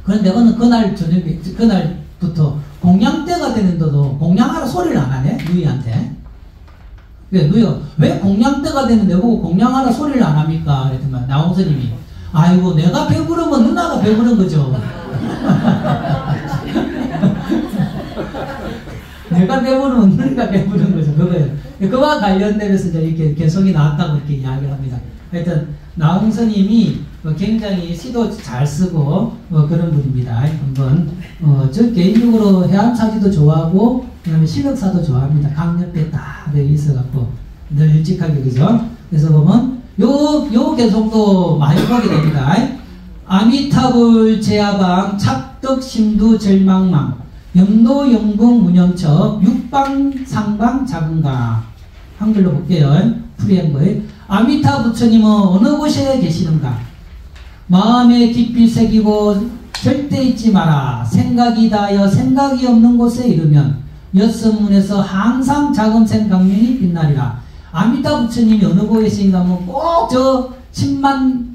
그런데 어느 그날부터 공양때가 되는데도 공양하라 소리를 안 하네 누이한테. 누이가 왜 공양때가 되는데 보고 공양하라 소리를 안 합니까? 그랬더니 나홍스님이 아이고 내가 배부르면 누나가 배부른 거죠. 내가 배부르면 누나가 배부른 거죠. 그거예요. 그와 관련되면서 이렇게 개성이 나왔다고 이렇게 이야기를 합니다. 하여튼 나홍스님이 굉장히 시도 잘 쓰고 그런 분입니다. 한번 저 개인적으로 해안사지도 좋아하고 그다음에 실력사도 좋아합니다. 강 옆에 딱 있어갖고 널찍하게 그죠? 그래서 보면 요 개성도 많이 보게 됩니다. 아미타불 제야방 착덕 심두 절망망 영도 영궁 문영첩 육방 상방 작은가. 한글로 볼게요. 프리엠거에 아미타 부처님은 어느 곳에 계시는가? 마음에 깊이 새기고 절대 잊지 마라. 생각이 다하여 생각이 없는 곳에 이르면 여섯문에서 항상 작은 생각면이 빛나리라. 아미타 부처님이 어느 곳에 계신가 하면 꼭 저 10만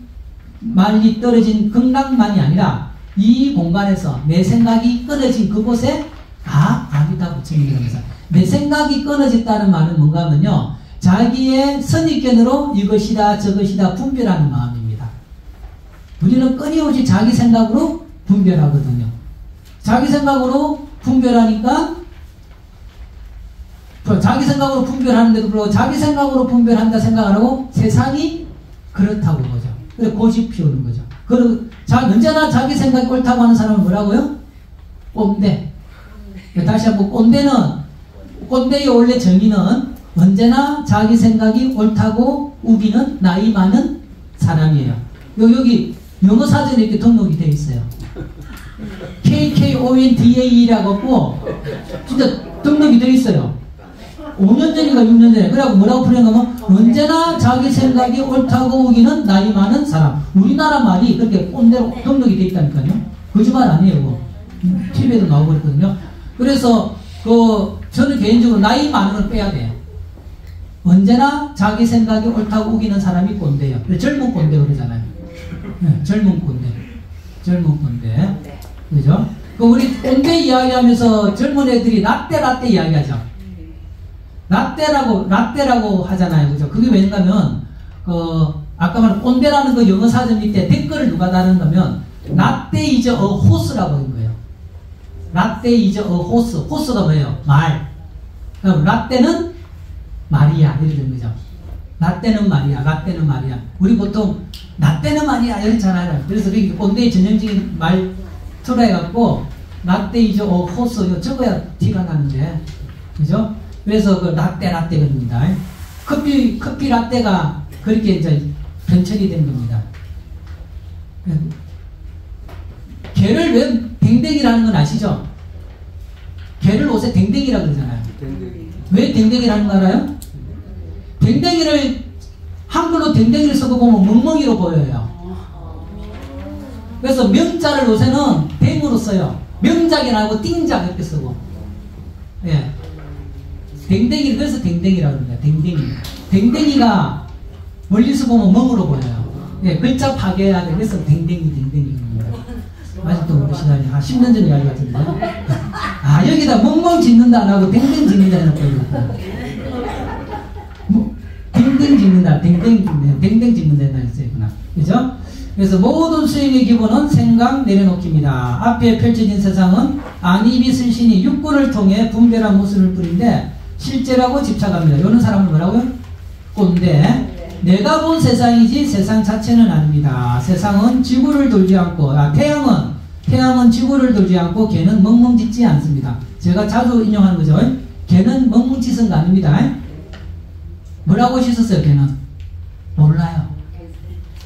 마일리 떨어진 극락만이 아니라 이 공간에서 내 생각이 끊어진 그곳에 다 아미타 부처님이라면서 내 생각이 끊어졌다는 말은 뭔가 하면요. 자기의 선입견으로 이것이다 저것이다 분별하는 마음입니다. 우리는 끊임없이 자기 생각으로 분별하거든요. 자기 생각으로 분별하니까 자기 생각으로 분별하는데도 불구하고 자기 생각으로 분별한다 생각하고 세상이 그렇다고 보죠. 그래서 고집 피우는 거죠. 그리고 언제나 자기 생각이 옳다고 하는 사람은 뭐라고요? 꼰대. 다시 한번 꼰대의 원래 정의는 언제나 자기 생각이 옳다고 우기는 나이 많은 사람이에요. 여기 영어 사전에 이렇게 등록이 되어 있어요. KKONDAE라고 진짜 등록이 되어 있어요. 5년 전인가 6년 전에. 그래갖고 뭐라고 풀려가면 언제나 자기 생각이 옳다고 우기는 나이 많은 사람. 우리나라 말이 그렇게 꼰대로 등록이 되어 있다니까요. 거짓말 아니에요. TV에도 나오고 그랬거든요. 그래서 저는 개인적으로 나이 많은 걸 빼야 돼요. 언제나 자기 생각이 옳다고 우기는 사람이 꼰대예요. 젊은 꼰대 그러잖아요. 네, 젊은 꼰대. 그죠? 우리 꼰대 이야기하면서 젊은 애들이 라떼 이야기하죠. 라떼라고 하잖아요. 그죠? 그게 왜냐면, 아까 말한 꼰대라는 그 영어 사전 밑에 댓글을 누가 다는가면, 라떼 is a horse라고 한 거예요. 라떼 is a horse. horse가 뭐예요? 말. 그럼 라떼는 말이야. 이렇게 된 거죠. 나 때는 말이야, 나 때는 말이야. 우리 보통 나 때는 말이야 이렇잖아요. 그래서 그게 꼰대의 전형적인 말투라 해갖고 나 때이죠, 호소 적어야 티가 나는데, 그죠? 그래서 그 라떼 겁니다. 커피 라떼가 그렇게 이제 변천이 된 겁니다. 개를 왜 댕댕이라는 건 아시죠? 개를 옷에 댕댕이라고 그러잖아요. 왜 댕댕이라는 거 알아요? 댕댕이를 한글로 댕댕이를 써도 보면 멍멍이로 보여요. 그래서 명자를 요새는 댕으로 써요. 명작이 나고 띵작 이렇게 쓰고. 예. 댕댕이, 그래서 댕댕이라고 합니다. 댕댕이가 멀리서 보면 멍으로 보여요. 예, 글자 파괴해야 돼. 그래서 댕댕이입니다. 아직도 모르시다니. 10년 전 이야기 같은데. 여기다 멍멍 짓는다 안 하고 댕댕 짓는다 해놓고. 댕댕 짓는다, 댕댕 짓는다 했구나. 그죠? 그래서 모든 수행의 기본은 생각 내려놓기입니다. 앞에 펼쳐진 세상은 안이비슬신이 육군을 통해 분별한 모습을 뿌린데 실제라고 집착합니다. 이런 사람은 뭐라고요? 꼰대. 내가 본 세상이지 세상 자체는 아닙니다. 세상은 지구를 돌지 않고, 태양은 지구를 돌지 않고 걔는 멍멍 짓지 않습니다. 제가 자주 인용하는 거죠. 걔는 멍멍 짓은 거 아닙니다. 뭐라고 짓었어요? 걔는 몰라요.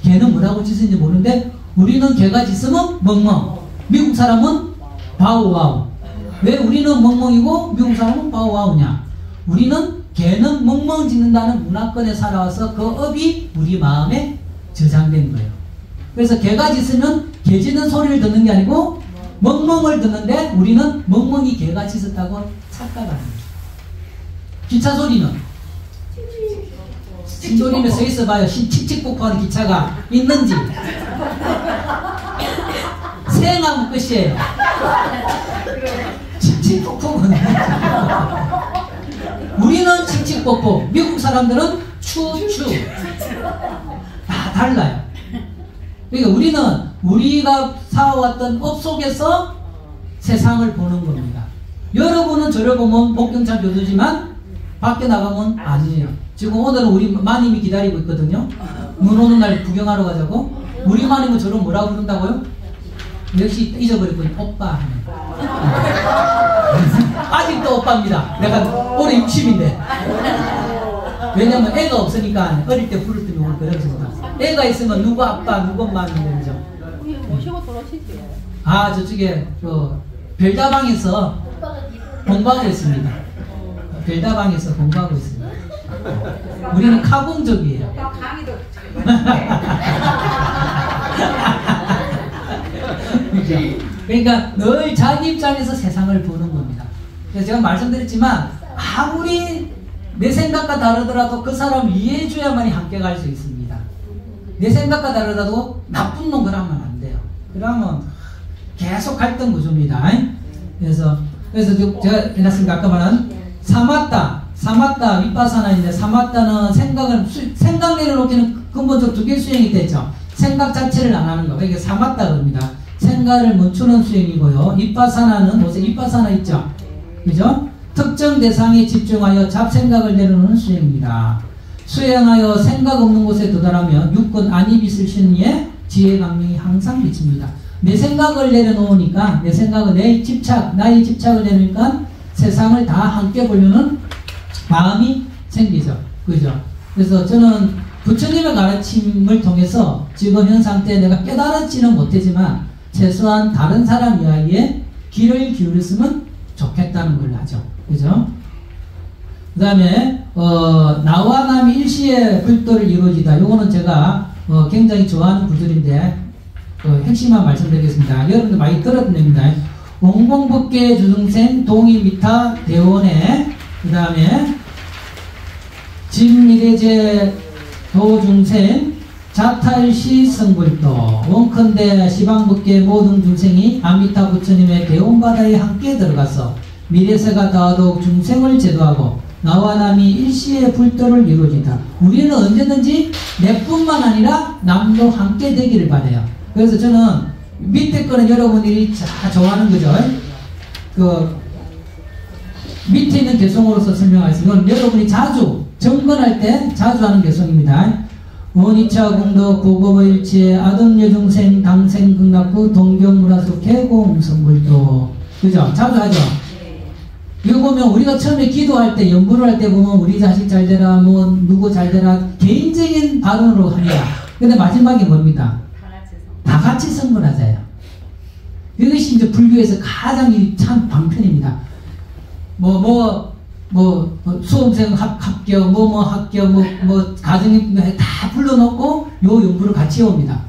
걔는 뭐라고 짓었는지 모르는데 우리는 걔가 짓으면 멍멍, 미국 사람은 바우와우. 왜 우리는 멍멍이고 미국 사람은 바우와우냐? 우리는 걔는 멍멍 짓는다는 문화권에 살아와서 그 업이 우리 마음에 저장된 거예요. 그래서 걔가 짓으면 걔 짖는 소리를 듣는 게 아니고 멍멍을 듣는데 우리는 멍멍이 걔가 짖었다고 착각하는 거예요. 기차 소리는 신도림에 서 있어봐요. 칙칙폭포하는 기차가 있는지. 생하면 끝이에요. 칙칙폭포는 우리는 칙칙폭포, 미국 사람들은 추추. 다 달라요. 그러니까 우리는 우리가 살아왔던 업 속에서 세상을 보는 겁니다. 여러분은 저를 보면 목경찰 교수지만 밖에 나가면 아니에요. 지금 오늘은 우리 마님이 기다리고 있거든요. 눈 오는 날 구경하러 가자고. 우리 마님은 저를 뭐라고 부른다고요? 역시 잊어버렸거든요. 오빠. 아직도 오빠입니다. 내가 올해 60인데. 왜냐면 애가 없으니까 어릴 때 부를 때는 오늘 그랬습니다. 애가 있으면 누구 아빠, 누구 엄마 하는 거죠. 모시고 돌아오시죠. 저쪽에 별다방에서 공부하고 있습니다. 별다방에서 공부하고 있습니다. 우리는 카공족이에요. 그러니까 늘 자기 입장에서 세상을 보는 겁니다. 그래서 제가 말씀드렸지만 아무리 내 생각과 다르더라도 그 사람 이해해줘야만이 함께 갈 수 있습니다. 내 생각과 다르더라도 나쁜 놈 그러면 안 돼요. 그러면 계속 갈등 구조입니다. 그래서 제가 해놨으니까 아까 말한 사마타 위파사나인데, 사마타는 생각 내려놓기는 근본적으로 두 개 수행이 되죠. 생각 자체를 안 하는 거. 그러니까 사마타 겁니다. 생각을 멈추는 수행이고요. 위파사나는 요새 위파사나 있죠. 그죠? 특정 대상에 집중하여 잡생각을 내려놓는 수행입니다. 수행하여 생각 없는 곳에 도달하면 육군 안이비슬신의 지혜 강명이 항상 비칩니다. 내 생각을 내려놓으니까, 내 생각은 나의 집착을 내놓으니까 세상을 다 함께 보려는 마음이 생기죠. 그죠? 그래서 저는 부처님의 가르침을 통해서 지금 현 상태에 내가 깨달았지는 못하지만 최소한 다른 사람 이야기에 귀를 기울였으면 좋겠다는 걸 하죠. 그죠? 그 다음에 나와 남이 일시에 불도를 이루어지다. 요거는 제가 굉장히 좋아하는 구절인데 핵심만 말씀드리겠습니다. 여러분들 많이 들었던 겁니다. 원공법계 주승생 동의미타 대원에, 그 다음에 진미래제 도중생 자탈시 성불도, 원컨대 시방법계 모든 중생이 아미타 부처님의 대원바다에 함께 들어가서 미래세가 다하도록 중생을 제도하고 나와 남이 일시에 불도를 이루어지다. 우리는 언제든지 내뿐만 아니라 남도 함께 되기를 바라요. 그래서 저는 밑에 거는 여러분들이 다 좋아하는 거죠. 밑에 있는 개성으로서 설명하겠습니다. 여러분이 자주 정건할 때 자주 하는 개성입니다. 원이차 공덕 고고일체 아동여중생 당생 극락구 동경문화수 개공 선물도 그죠? 자주 하죠? 이거 보면 우리가 처음에 기도할 때 연부를 할 때 보면 우리 자식 잘 되라 뭐 누구 잘 되라 개인적인 발언으로 합니다. 근데 마지막에 뭡니다? 다 같이 선물하자요. 이것이 이제 불교에서 가장 참 방편입니다. 수험생 합격, 합격, 가정이 다 불러놓고 요 연부를 같이 옵니다.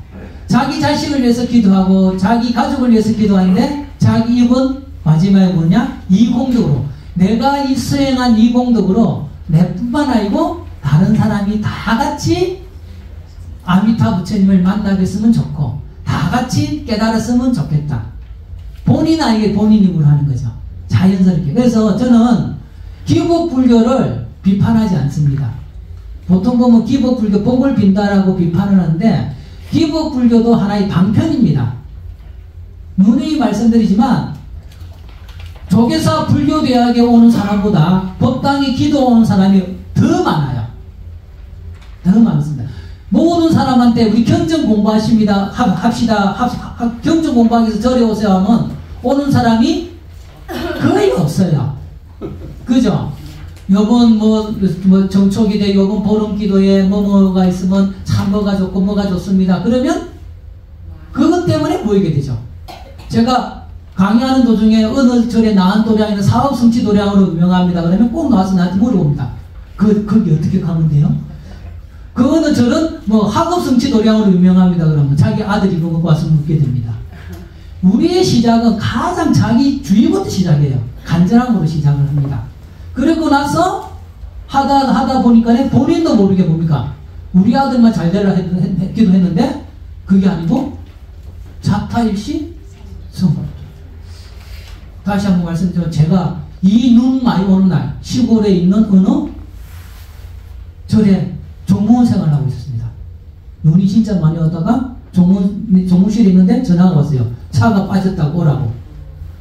자기 자식을 위해서 기도하고, 자기 가족을 위해서 기도하는데, 자기 이번 마지막에 뭐냐? 이 공덕으로. 내가 이 수행한 이 공덕으로 내뿐만 아니고, 다른 사람이 다 같이 아미타 부처님을 만나겠으면 좋고, 다 같이 깨달았으면 좋겠다. 본인 아니게 본인 힘으로 하는 거죠. 자연스럽게. 그래서 저는 기복불교를 비판하지 않습니다. 보통 보면 기복불교 복을 빈다라고 비판을 하는데 기복불교도 하나의 방편입니다. 누누이 말씀드리지만 조계사 불교대학에 오는 사람보다 법당에 기도 오는 사람이 더 많아요. 더 많습니다. 모든 사람한테 우리 경전 공부하십니다. 합시다. 경전 공부하기 위해서 절에 오세요 하면 오는 사람이 거의 없어요. 그죠? 요번 정초기대 요번 보름기도에 뭐가 있으면 참 뭐가 좋고 뭐가 좋습니다. 그러면 그것 때문에 모이게 되죠. 제가 강의하는 도중에 어느 절에 나은 도량에는 사업성취 도량으로 유명합니다. 그러면 꼭 나와서 나한테 물어봅니다. 거기 어떻게 가면 돼요? 그 어느 절은 학업성취 도량으로 유명합니다. 그러면 자기 아들이 그거 와서 묻게 됩니다. 우리의 시작은 가장 자기 주의부터 시작해요. 간절함으로 시작을 합니다. 그리고 나서 하다 보니까 본인도 모르게 뭡니까? 우리 아들만 잘 되라 기도했는데 그게 아니고 자타일시 성불. 다시 한번 말씀드리면 제가 이 눈 많이 오는 날 시골에 있는 어느 절에 종무원 생활을 하고 있었습니다. 눈이 진짜 많이 오다가 종무실에 있는데 전화가 왔어요. 차가 빠졌다고 오라고.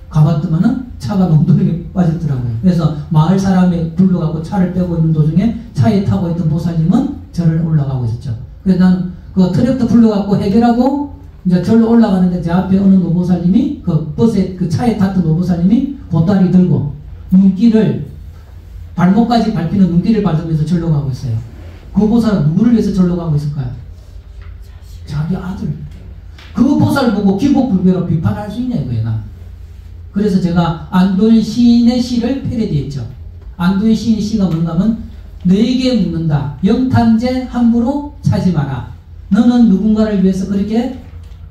가봤더만은 차가 농도에 빠졌더라고요. 그래서 마을 사람이 불러갖고 차를 빼고 있는 도중에 차에 타고 있던 보살님은 절을 올라가고 있었죠. 그래서 나는 그 트랙터 불러갖고 해결하고 이제 절로 올라가는데 제 앞에 어느 노보살님이 그 버스에 그 차에 탔던 노보살님이 보따리 들고 눈길을 발목까지 밟히는 눈길을 밟으면서 절로 가고 있어요. 그 보살은 누구를 위해서 절로 가고 있을까요? 자기 아들. 그 보살 보고 기복불교로 비판할 수 있냐 이거예요. 난. 그래서 제가 안도현 시인의 시를 패러디했죠. 안도현 시인의 시가 뭔가 하면 너에게 묻는다. 영탄제 함부로 차지 마라. 너는 누군가를 위해서 그렇게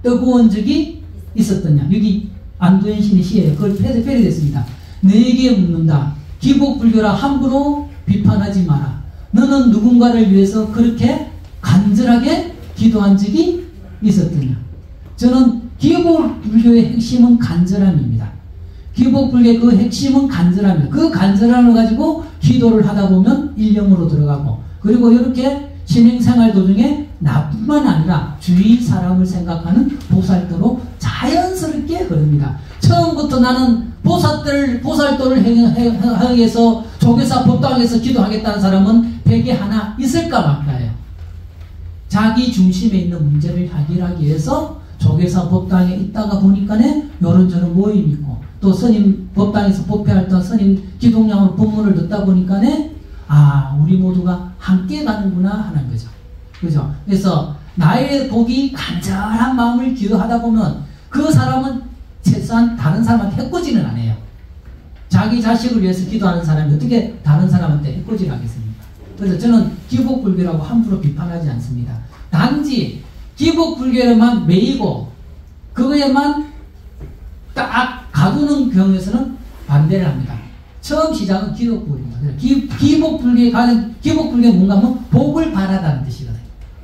뜨거운 적이 있었더냐. 여기 안도현 시인의 시예요. 그걸 패러디했습니다. 너에게 묻는다. 기복불교라 함부로 비판하지 마라. 너는 누군가를 위해서 그렇게 간절하게 기도한 적이 있었더냐. 저는 기복불교의 핵심은 간절함입니다. 기복불교의 그 핵심은 간절함입니다. 그 간절함을 가지고 기도를 하다 보면 일념으로 들어가고, 그리고 이렇게 신행생활 도중에 나뿐만 아니라 주위 사람을 생각하는 보살도로 자연스럽게 흐릅니다. 처음부터 나는 보살도를 하기 위해서 조계사 법당에서 기도하겠다는 사람은 백에 하나 있을까 말까요. 자기 중심에 있는 문제를 해결하기 위해서 조계사 법당에 있다가 보니까는 요런저런 모임이 있고, 또 스님 법당에서 법회할 때 스님 기독량으로 법문을 듣다 보니까는 우리 모두가 함께 가는구나 하는 거죠. 그죠? 그래서 나의 복이 간절한 마음을 기도하다 보면 그 사람은 최소한 다른 사람한테 해코지는 안 해요. 자기 자식을 위해서 기도하는 사람이 어떻게 다른 사람한테 해코지를 하겠습니까? 그래서 저는 기복불교라고 함부로 비판하지 않습니다. 단지 기복불교에만 매이고 그거에만 딱 가두는 경우에서는 반대를 합니다. 처음 시작은 기복불교입니다. 기복불교의 뭔가 하면 복을 바라다는 뜻이거든요.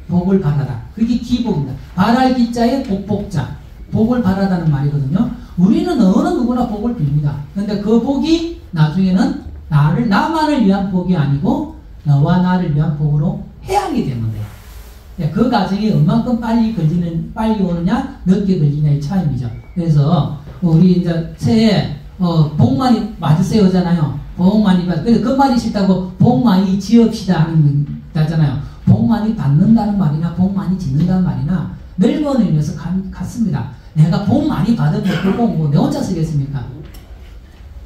복을 바라다. 그게 기복입니다. 바랄 기자의 복복자. 복을 바라다는 말이거든요. 우리는 어느 누구나 복을 빕니다. 그런데 그 복이 나중에는 나만을 위한 복이 아니고 너와 나를 위한 복으로 해양이 되는 거예요. 그 과정이 얼만큼 빨리 오느냐, 늦게 걸리냐의 차이입니다. 그래서 우리 이제 새해 복 많이 맞으세요 하잖아요. 복 많이 받. 근데 그 말이 싫다고 복 많이 지읍시다 하는 거잖아요. 복 많이 받는다는 말이나 복 많이 짓는다는 말이나 늙어는 의미에서 같습니다. 내가 복 많이 받으면 그거 뭐 내 혼자 쓰겠습니까?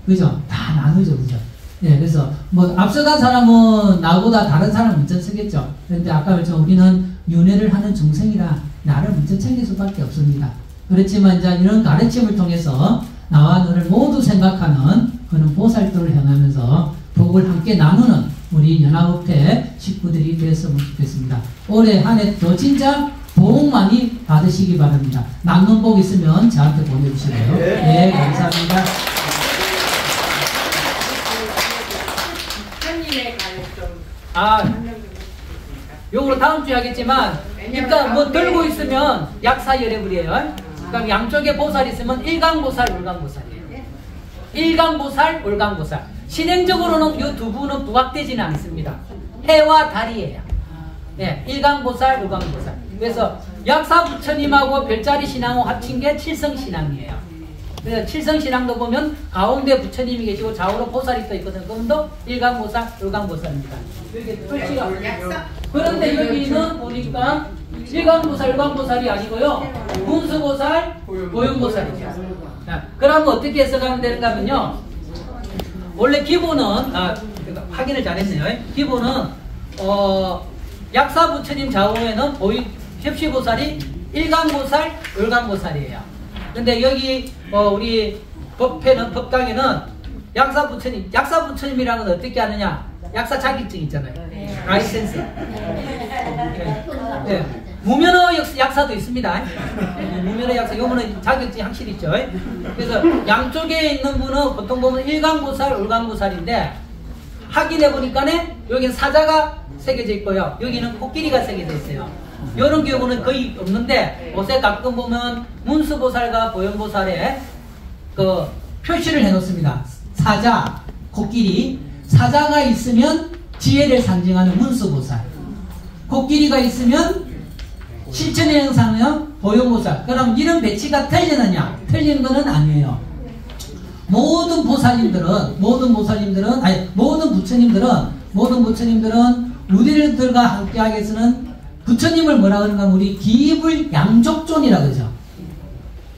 그죠? 다 나누죠, 그죠? 예, 그래서 뭐 앞서간 사람은 나보다 다른 사람 먼저 쓰겠죠. 그런데 아까 말했지만 우리는 윤회를 하는 중생이라 나를 먼저 챙길 수밖에 없습니다. 그렇지만 이제 이런 가르침을 통해서 나와 너를 모두 생각하는 그런 보살도를 향하면서 복을 함께 나누는 우리 연합업회 식구들이 되었으면 좋겠습니다. 올해 한 해도 진짜 복 많이 받으시기 바랍니다. 남는 복 있으면 저한테 보내주시고요. 네, 감사합니다. 요거로 다음 주에 하겠지만 일단 뭐 들고 있으면 약사열애불이에요. 그럼 양쪽에 보살 있으면 일강보살, 울강보살이에요. 일강보살, 울강보살. 신행적으로는 이 두 분은 부각되지는 않습니다. 해와 달이에요. 네, 일강보살, 울강보살. 그래서 약사부처님하고 별자리 신앙을 합친 게 칠성신앙이에요. 그래서 칠성신앙도 보면 가운데 부처님이 계시고 좌우로 보살이 또 있거든요. 그럼도 일강보살, 울강보살입니다. 그런데 여기는 보니까 일강보살, 울강보살이 아니고요. 문수보살, 보영보살이죠. 그러면 어떻게 해석하면 되는가 하면요. 원래 기본은, 확인을 잘했네요. 기본은, 약사부처님 좌우에는 협시보살이 일강보살, 울강보살이에요. 근데 여기, 우리 법당에는 약사부처님이라는 건 어떻게 하느냐? 약사 자격증 있잖아요. 라이센스. 네. 무면허 약사도 있습니다. 무면허 약사, 요거는 자격증이 확실히 있죠. 그래서 양쪽에 있는 분은 보통 보면 일강보살, 울강보살인데, 확인해 보니까는 여기는 사자가 새겨져 있고요. 여기는 코끼리가 새겨져 있어요. 이런 경우는 거의 없는데, 요새 가끔 보면 문수보살과 보영보살에 그 표시를 해 놓습니다. 사자, 코끼리. 사자가 있으면 지혜를 상징하는 문수보살. 코끼리가 있으면 실천의 형상은 보영보살. 그럼 이런 배치가 틀리느냐? 틀린 거는 아니에요. 모든 부처님들은 우리들과 함께하기 위해서는 부처님을 뭐라 그러는가? 우리 기불 양족존이라 그러죠.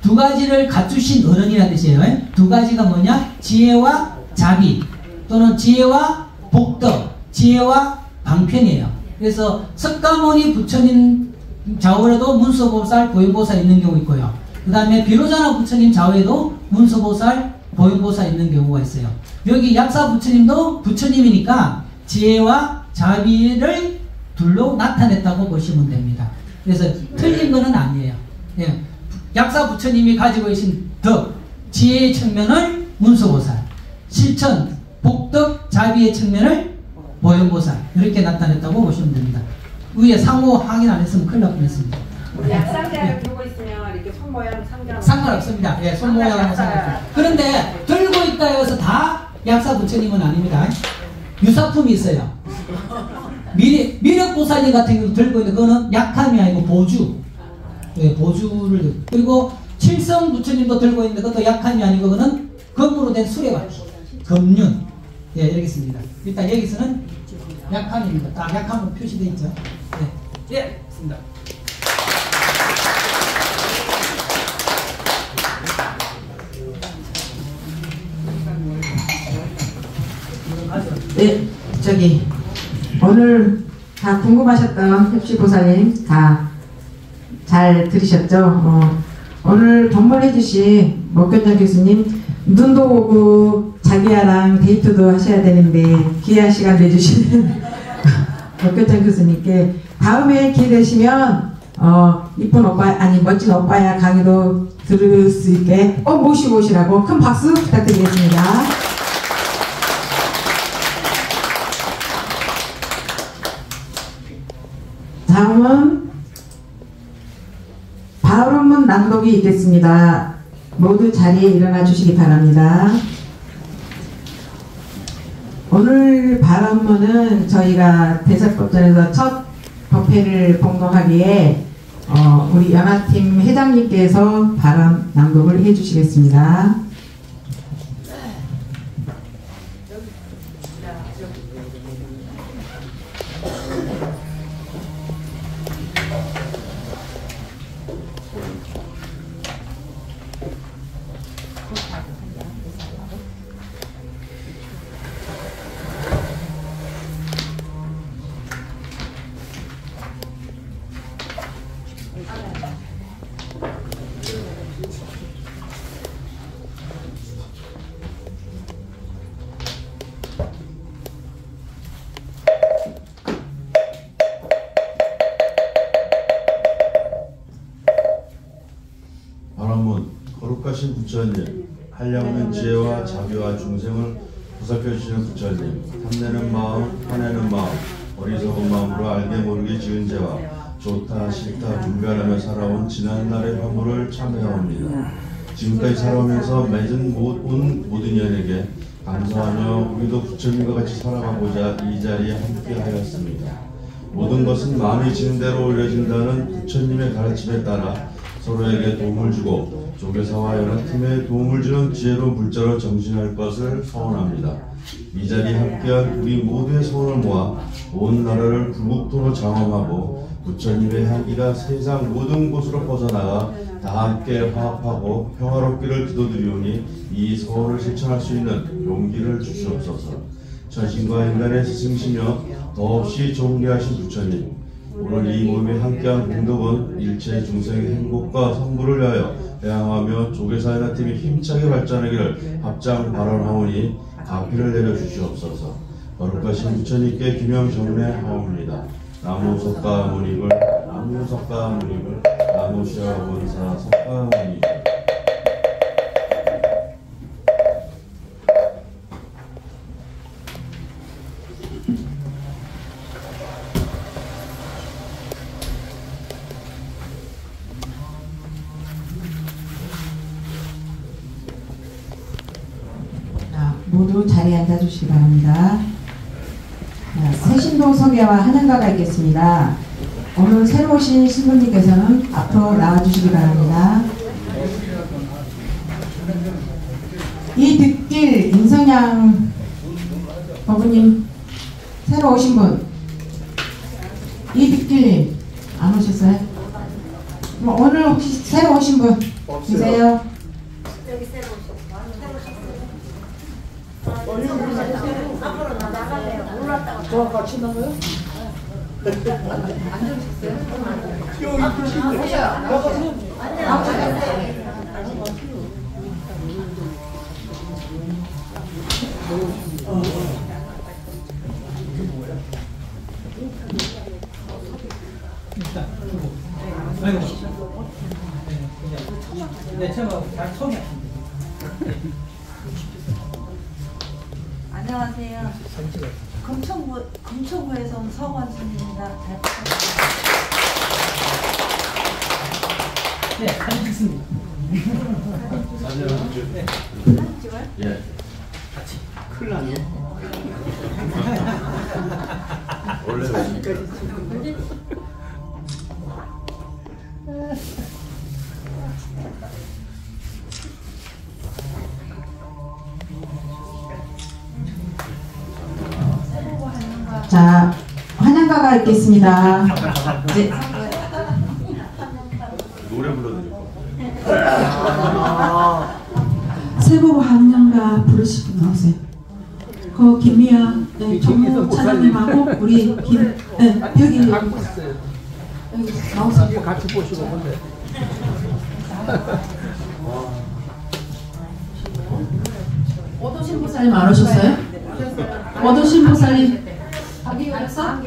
두 가지를 갖추신 어른이라는 뜻이에요. 두 가지가 뭐냐? 지혜와 자비, 또는 지혜와 복덕, 지혜와 방편이에요. 그래서 석가모니 부처님 좌우에도 문수보살, 보영보살 있는 경우 있고요. 그 다음에 비로자나 부처님 좌우에도 문수보살, 보영보살 있는 경우가 있어요. 여기 약사 부처님도 부처님이니까 지혜와 자비를 둘로 나타냈다고 보시면 됩니다. 그래서 틀린 거는 아니에요. 예. 약사 부처님이 가지고 계신 덕, 지혜의 측면을 문수보살, 실천, 복덕, 자비의 측면을 보영보살, 이렇게 나타냈다고 보시면 됩니다. 위에 상호 확인 안 했으면 큰일 날 뻔했습니다. 약상자를 들고 있으면 이렇게 손 모양 상관 상관없습니다. 예, 손 모양은 상관없습니다. 그런데 들고 있다 해서 다 약사 부처님은 아닙니다. 유사품이 있어요. 미륵보살님 같은 경우 들고 있는 그거는 약함이 아니고 보주. 예, 보주를. 그리고 칠성 부처님도 들고 있는 것도 약함이 아니고 그거는 금으로 된 수레바퀴. 금륜. 예, 이렇게 있습니다. 일단 여기서는 약함입니다. 딱 약함으로 표시되어 있죠. 예, 예, 있습니다. 네, 오늘 다 궁금하셨던 협시보살님 다 잘 들으셨죠? 오늘 방문해주신 목견장 교수님 눈도 오고 자기야랑 데이트도 하셔야 되는데 귀한 시간 내주시는 목견장 교수님께 다음에 기회 되시면 이쁜 오빠 아니 멋진 오빠야 강의도 들을 수 있게 꼭 모시고 오시라고 큰 박수 부탁드리겠습니다. 다음은 발언문 낭독이 있겠습니다. 모두 자리에 일어나 주시기 바랍니다. 오늘 발언문은 저희가 대사법전에서 첫 법회를 봉독하기에 우리 연합팀 회장님께서 발언 낭독을 해주시겠습니다. 바라문 거룩하신 부처님, 한량없는 지혜와 자비와 중생을 보살펴 주시는 부처님, 탐내는 마음, 화내는 마음, 어리석은 마음으로 알게 모르게 지은 죄와 좋다 싫다 분별하며 살아온 지난날의 화물을 참회합니다. 지금까지 살아오면서 맺은 모든 인연에게 감사하며 우리도 부처님과 같이 살아가고자 이 자리에 함께 하였습니다. 모든 것은 마음이 지는 대로 올려진다는 부처님의 가르침에 따라 서로에게 도움을 주고 조교사와 연합팀에 도움을 주는 지혜로운 불자로 정진할 것을 서원합니다. 이 자리에 함께한 우리 모두의 소원을 모아 온 나라를 불국토로 장엄하고 부처님의 향기가 세상 모든 곳으로 퍼져나가 다 함께 화합하고 평화롭기를 기도드리오니 이 소원을 실천할 수 있는 용기를 주시옵소서. 천신과 인간의 스승시며 더없이 존귀하신 부처님, 오늘 이 모임에 함께한 공덕은 일체 중생의 행복과 성불을 위하여 대항하며 조계사연합팀이 힘차게 발전하기를 합장 발언하오니 가피를 내려주시옵소서. 거룩하신 부처님께 기명 정례하옵니다. 나무석가모니불 나무석가모니불 나무시아원사 석가모니불. 모두 자리에 앉아주시기 바랍니다. 새신동 서계와 한양가가 있겠습니다. 오늘 새로 오신 신부님께서는 앞으로 나와주시기 바랍니다. 이득길 임성양 어부님, 새로 오신 분. 이득길님 안 오셨어요? 오늘 혹시 새로 오신 분 계세요? 여기 새로 앞으로 나가래요. 올랐다가 저랑 같이 나가요? 아이고. 네, 제가 잘 처음에. 안녕하세요. 금천구에서 온 서관순입니다. 네, 사진 찍습니다. 사진 찍어요? 예. 같이. 큰일 나네. 원래 자, 한양가가 있겠습니다. 네. 노래 불러드릴게요. 세고 한양가 부르시고 나오세요. 그 김미아 정무 차장님하고 우리 김 여기 나오세요. 같이 보시고 근데. 오도신보살님 안 오셨어요? 오도신보살님 자기 오셨어?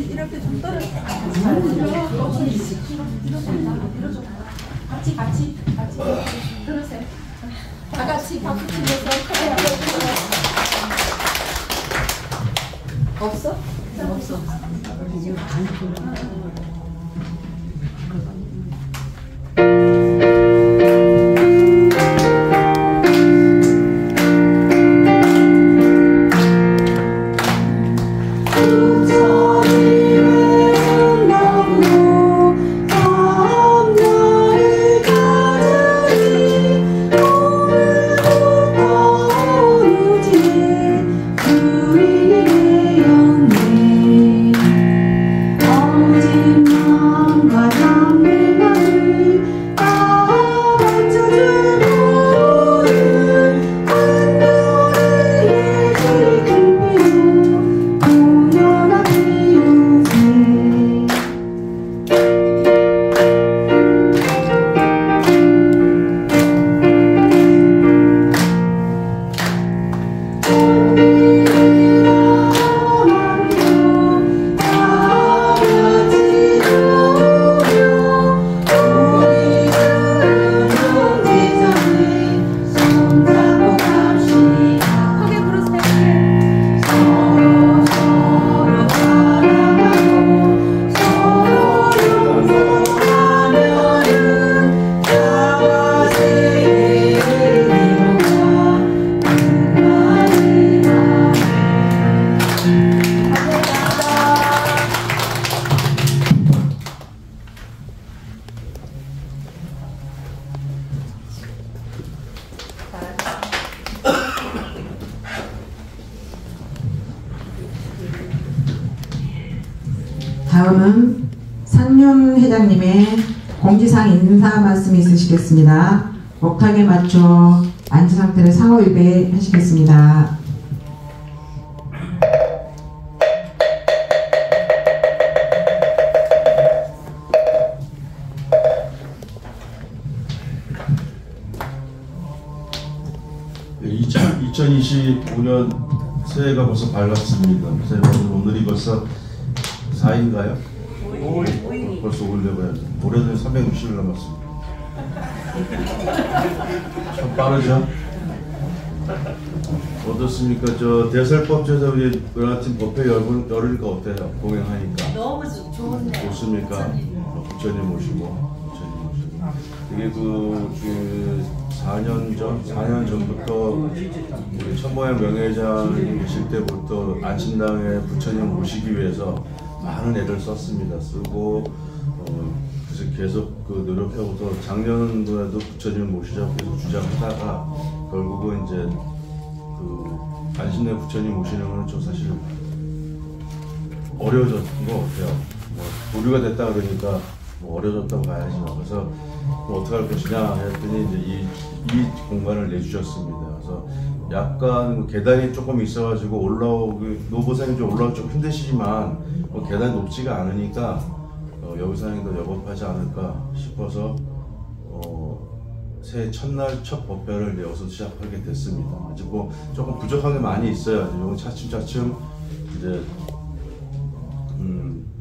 이렇게 좀 떨어져. 같이 들으세요. 다 같이 박수 치면서 없어? 없어. 부처님은 너무 참나의 다음은 상윤 회장님의 공지상 인사 말씀이 있으시겠습니다. 목탁에 맞춰 앉은 상태로 상호 일배하시겠습니다. 네, 2025년 새해가 벌써 밝았습니다. 오늘이 벌써 4일인가요? 5일. 벌써 5일 되고요. 올해는 360일 남았습니다. 참 빠르죠? 어떻습니까? 저 대설법제에서 우리 연합팀 법회 열으니까 어때요? 공연하니까. 너무 좋은데. 좋습니까? 부처님 모시고. 이게 그 4년 전부터 우리 천모양 명예회장이 계실 때부터 안친당에 부처님 모시기 위해서 많은 애를 썼습니다. 쓰고 그래서 계속 그 노력하고서 작년도에도 부처님 모시자고 계속 주장하다가 결국은 이제 그 안신당 부처님 모시는 거는 좀 사실 어려워졌던 것 같아요. 뭐 보류가 됐다 그러니까 뭐 어려졌다고 봐야죠. 그래서 뭐 어떻게 할 것이냐 했더니 이제 이 공간을 내주셨습니다. 그래서 약간 계단이 조금 있어가지고 노보상이 좀 올라오기 좀 힘드시지만 뭐 계단이 높지가 않으니까 여기상이 더 여법하지 않을까 싶어서 새해 첫날 첫 법회를 여기서 시작하게 됐습니다. 이제 뭐 조금 부족한 게 많이 있어요. 이건 차츰차츰 이제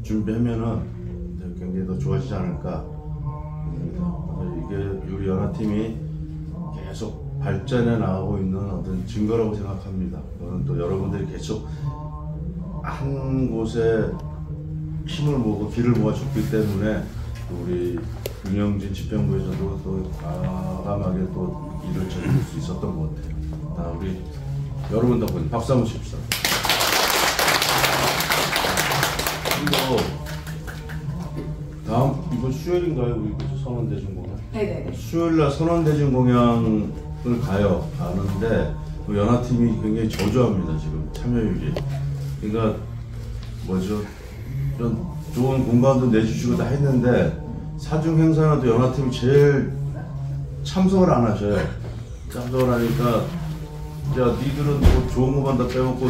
준비하면은 굉장히 더 좋아지지 않을까. 이게 우리 연합팀이 계속 발전해 나가고 있는 어떤 증거라고 생각합니다. 그건 또 여러분들이 계속 한 곳에 힘을 모으고 길을 모아줬기 때문에 우리 윤영진 집행부에서도 또 과감하게 또 일을 저질 수 있었던 것 같아요. 다 우리 여러분 덕분에 박수 한번 칩시다. 이번 수요일인가요? 우리 선언대중공연? 네네네. 수요일날 선언대중공연을 가는데 연합팀이 굉장히 저조합니다. 지금 참여율이. 그러니까 뭐죠? 좀 좋은 공간도 내주시고 다 했는데 사중 행사는 또 연합팀이 제일 참석을 안 하셔요. 참석을 하니까 야 니들은 뭐 좋은 것만 다 빼먹고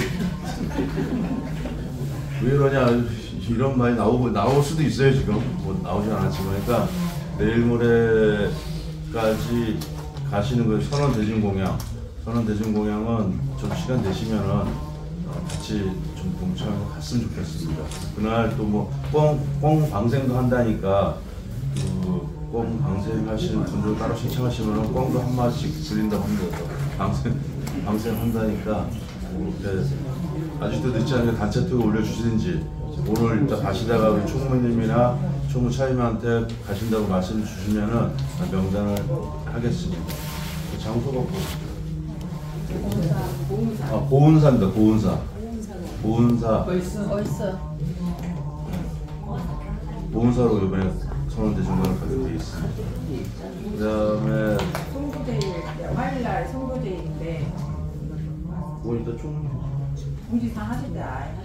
왜 이러냐 이런 말이 나올 수도 있어요. 지금 뭐 나오진 않았지만. 그러니까 내일 모레까지 가시는 거예요. 선언대중공양은 좀 시간 되시면은 같이 좀 동참해서 갔으면 좋겠습니다. 그날 또 뭐 꽁 방생도 한다니까 꽁 방생 하시는 분들 따로 신청하시면은 꽁도 한 마리씩 드린다고 합니다. 방생 한다니까 이렇게 아직도 늦지 않게 단체 투어 올려주시든지 오늘 일단 가시다가 우리 총무님이나 총무 차임한테 가신다고 말씀 주시면은 명단을 하겠습니다. 장소가 고운사입니다. 고운사. 어딨어? 고운사로 이번에 선언대중공연을 가게 돼 있습니다. 그다음에 송도제일 화요일날 송도제일인데 오니까 총 공지사 하실 때 아예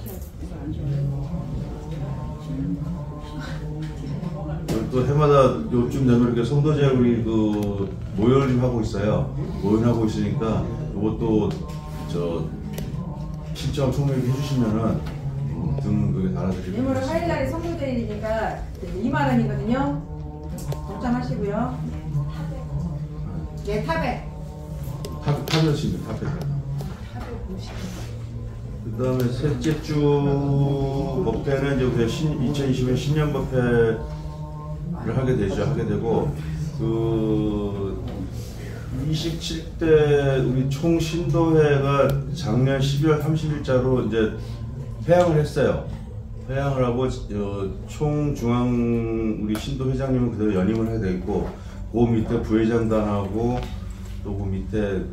또 해마다 요즘 되면 이렇게 송도제 우리 그 모여를 좀 하고 있어요. 모여하고 있으니까 이것도 저 신청 총무님이 해주시면은 등 그게 달아드리고. 일몰 화요일날이 송도제일이니까 2만 원이거든요. 동참하시고요. 예, 탑에. 탑이었습니다. 탑에. 그 다음에 셋째 주 법회는 이제 2020년 신년 법회를 하게 되고, 그 27대 우리 총 신도회가 작년 12월 30일자로 이제 회항을 했어요. 회항을 하고 총 중앙 우리 신도 회장님은 그대로 연임을 해야 되고, 그 밑에 부회장단하고 또 그 밑에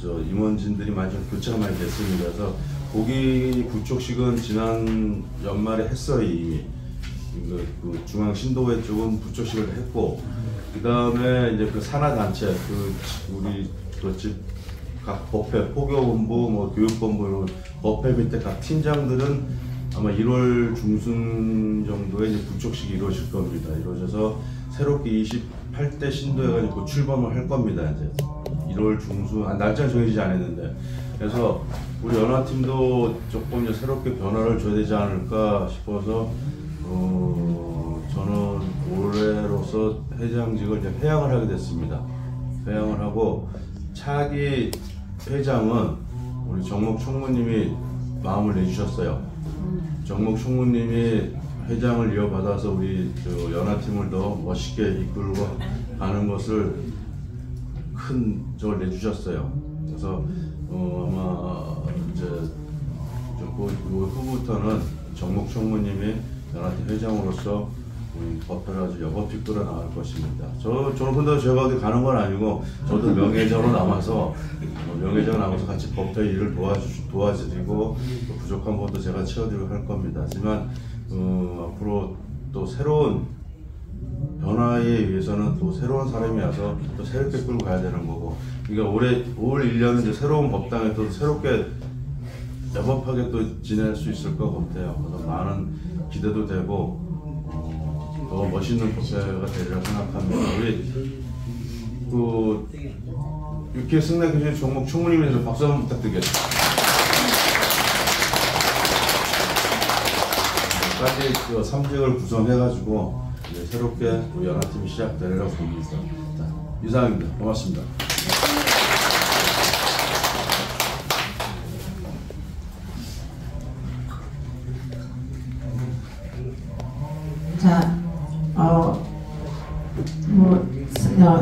임원진들이 많이 좀 교체가 많이 됐습니다. 그래서 거기 구촉식은 지난 연말에 했어요. 이미 그 중앙 신도회 쪽은 부촉식을 했고, 그 다음에 이제 그 산하 단체 우리 각 법회 포교본부 뭐 교육본부 이런 법회 밑에 각 팀장들은 아마 1월 중순 정도에 이제 부촉식이 이루어질 겁니다. 이루어져서 새롭게 28대 신도해가지고 출범을 할 겁니다. 이제 1월 중순, 날짜는 정해지지 않았는데, 그래서 우리 연화팀도 조금 이제 새롭게 변화를 줘야 되지 않을까 싶어서 저는 올해로서 회장직을 이제 회양을 하게 됐습니다. 회양을 하고 차기 회장은 우리 정목 총무님이 마음을 내주셨어요. 정목 총무님이 회장을 이어받아서 우리 연화팀을 더 멋있게 이끌고 가는 것을 큰 저걸 내주셨어요. 그래서 아마 이제 그 후부터는 정목 총무님이 연화팀 회장으로서 우리 법회를 아주 여법히 끌어나갈 것입니다. 저는 혼자 제가 어디 가는 건 아니고 저도 명예자로 남아서 같이 법회 일을 도와드리고 또 부족한 것도 제가 채워드리고 할 겁니다. 하지만 앞으로 또 새로운 변화에 의해서는 또 새로운 사람이 와서 또 새롭게 끌고 가야 되는 거고, 그러니까 올 1년은 이제 새로운 법당에 또 새롭게 여법하게 또 지낼 수 있을 것 같아요. 그래서 많은 기대도 되고 더 멋있는 법회가 되리라 생각합니다. 우리 육회 승낙 교수님 정목 총무님에서 박수 한번 부탁드리겠습니다. 까지 3직을 구성해가지고 이제 새롭게 연합팀이 시작되리라고 봅니다. 자, 이상입니다. 고맙습니다. 자,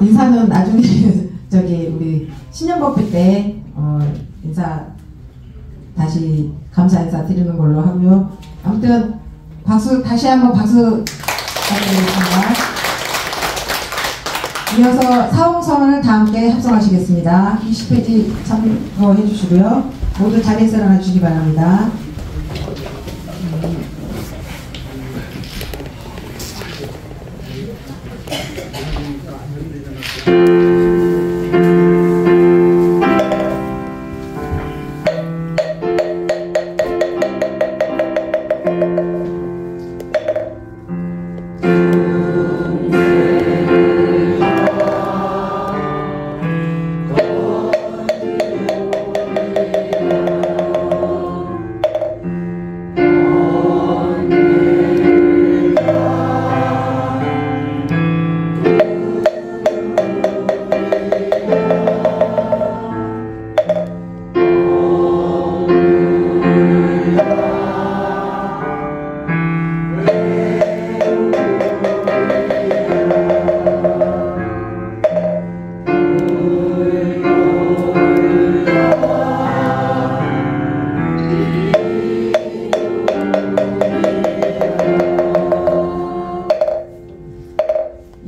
인사는 나중에 우리 신년법회 때 인사 다시 감사 인사 드리는 걸로 하고요. 아무튼 다시 한번 박수 부탁드리겠습니다. 이어서 사홍선언을 다 함께 합성하시겠습니다. 20페이지 참고해 주시고요. 모두 자리에서 일어나 주시기 바랍니다.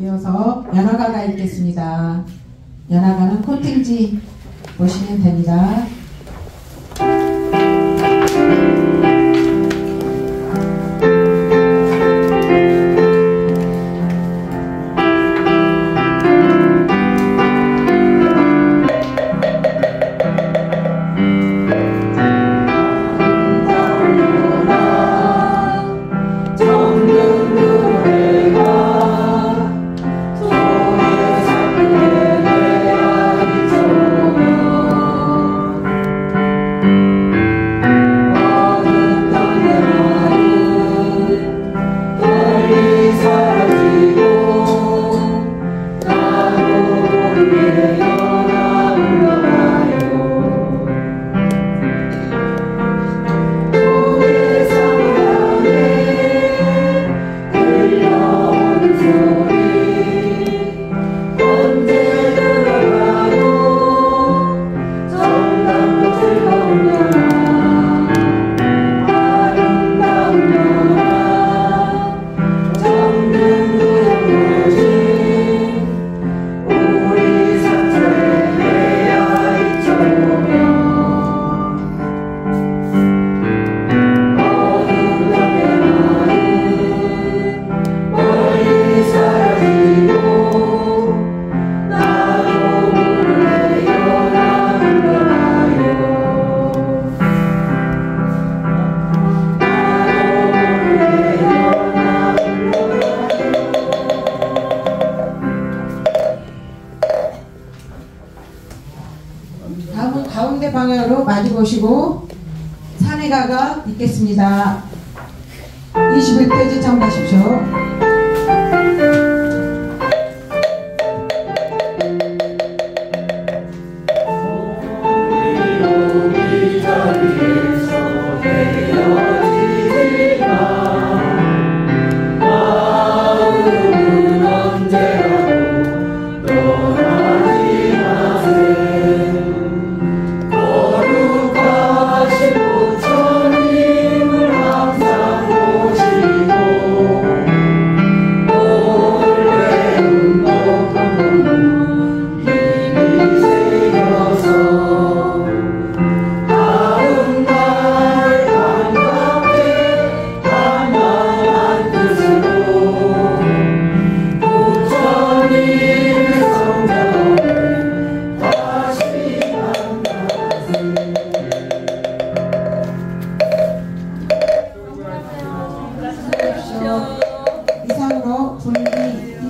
이어서 연화가가 있겠습니다. 연화가는 코팅지 보시면 됩니다. 가운데 방향으로 마주 보시고 사내가가 있겠습니다. 21페이지 참고하십시오. 이상으로 분기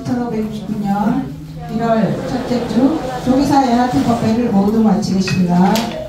2569년 1월 첫째 주 조기사 연합팀 법회를 모두 마치겠습니다.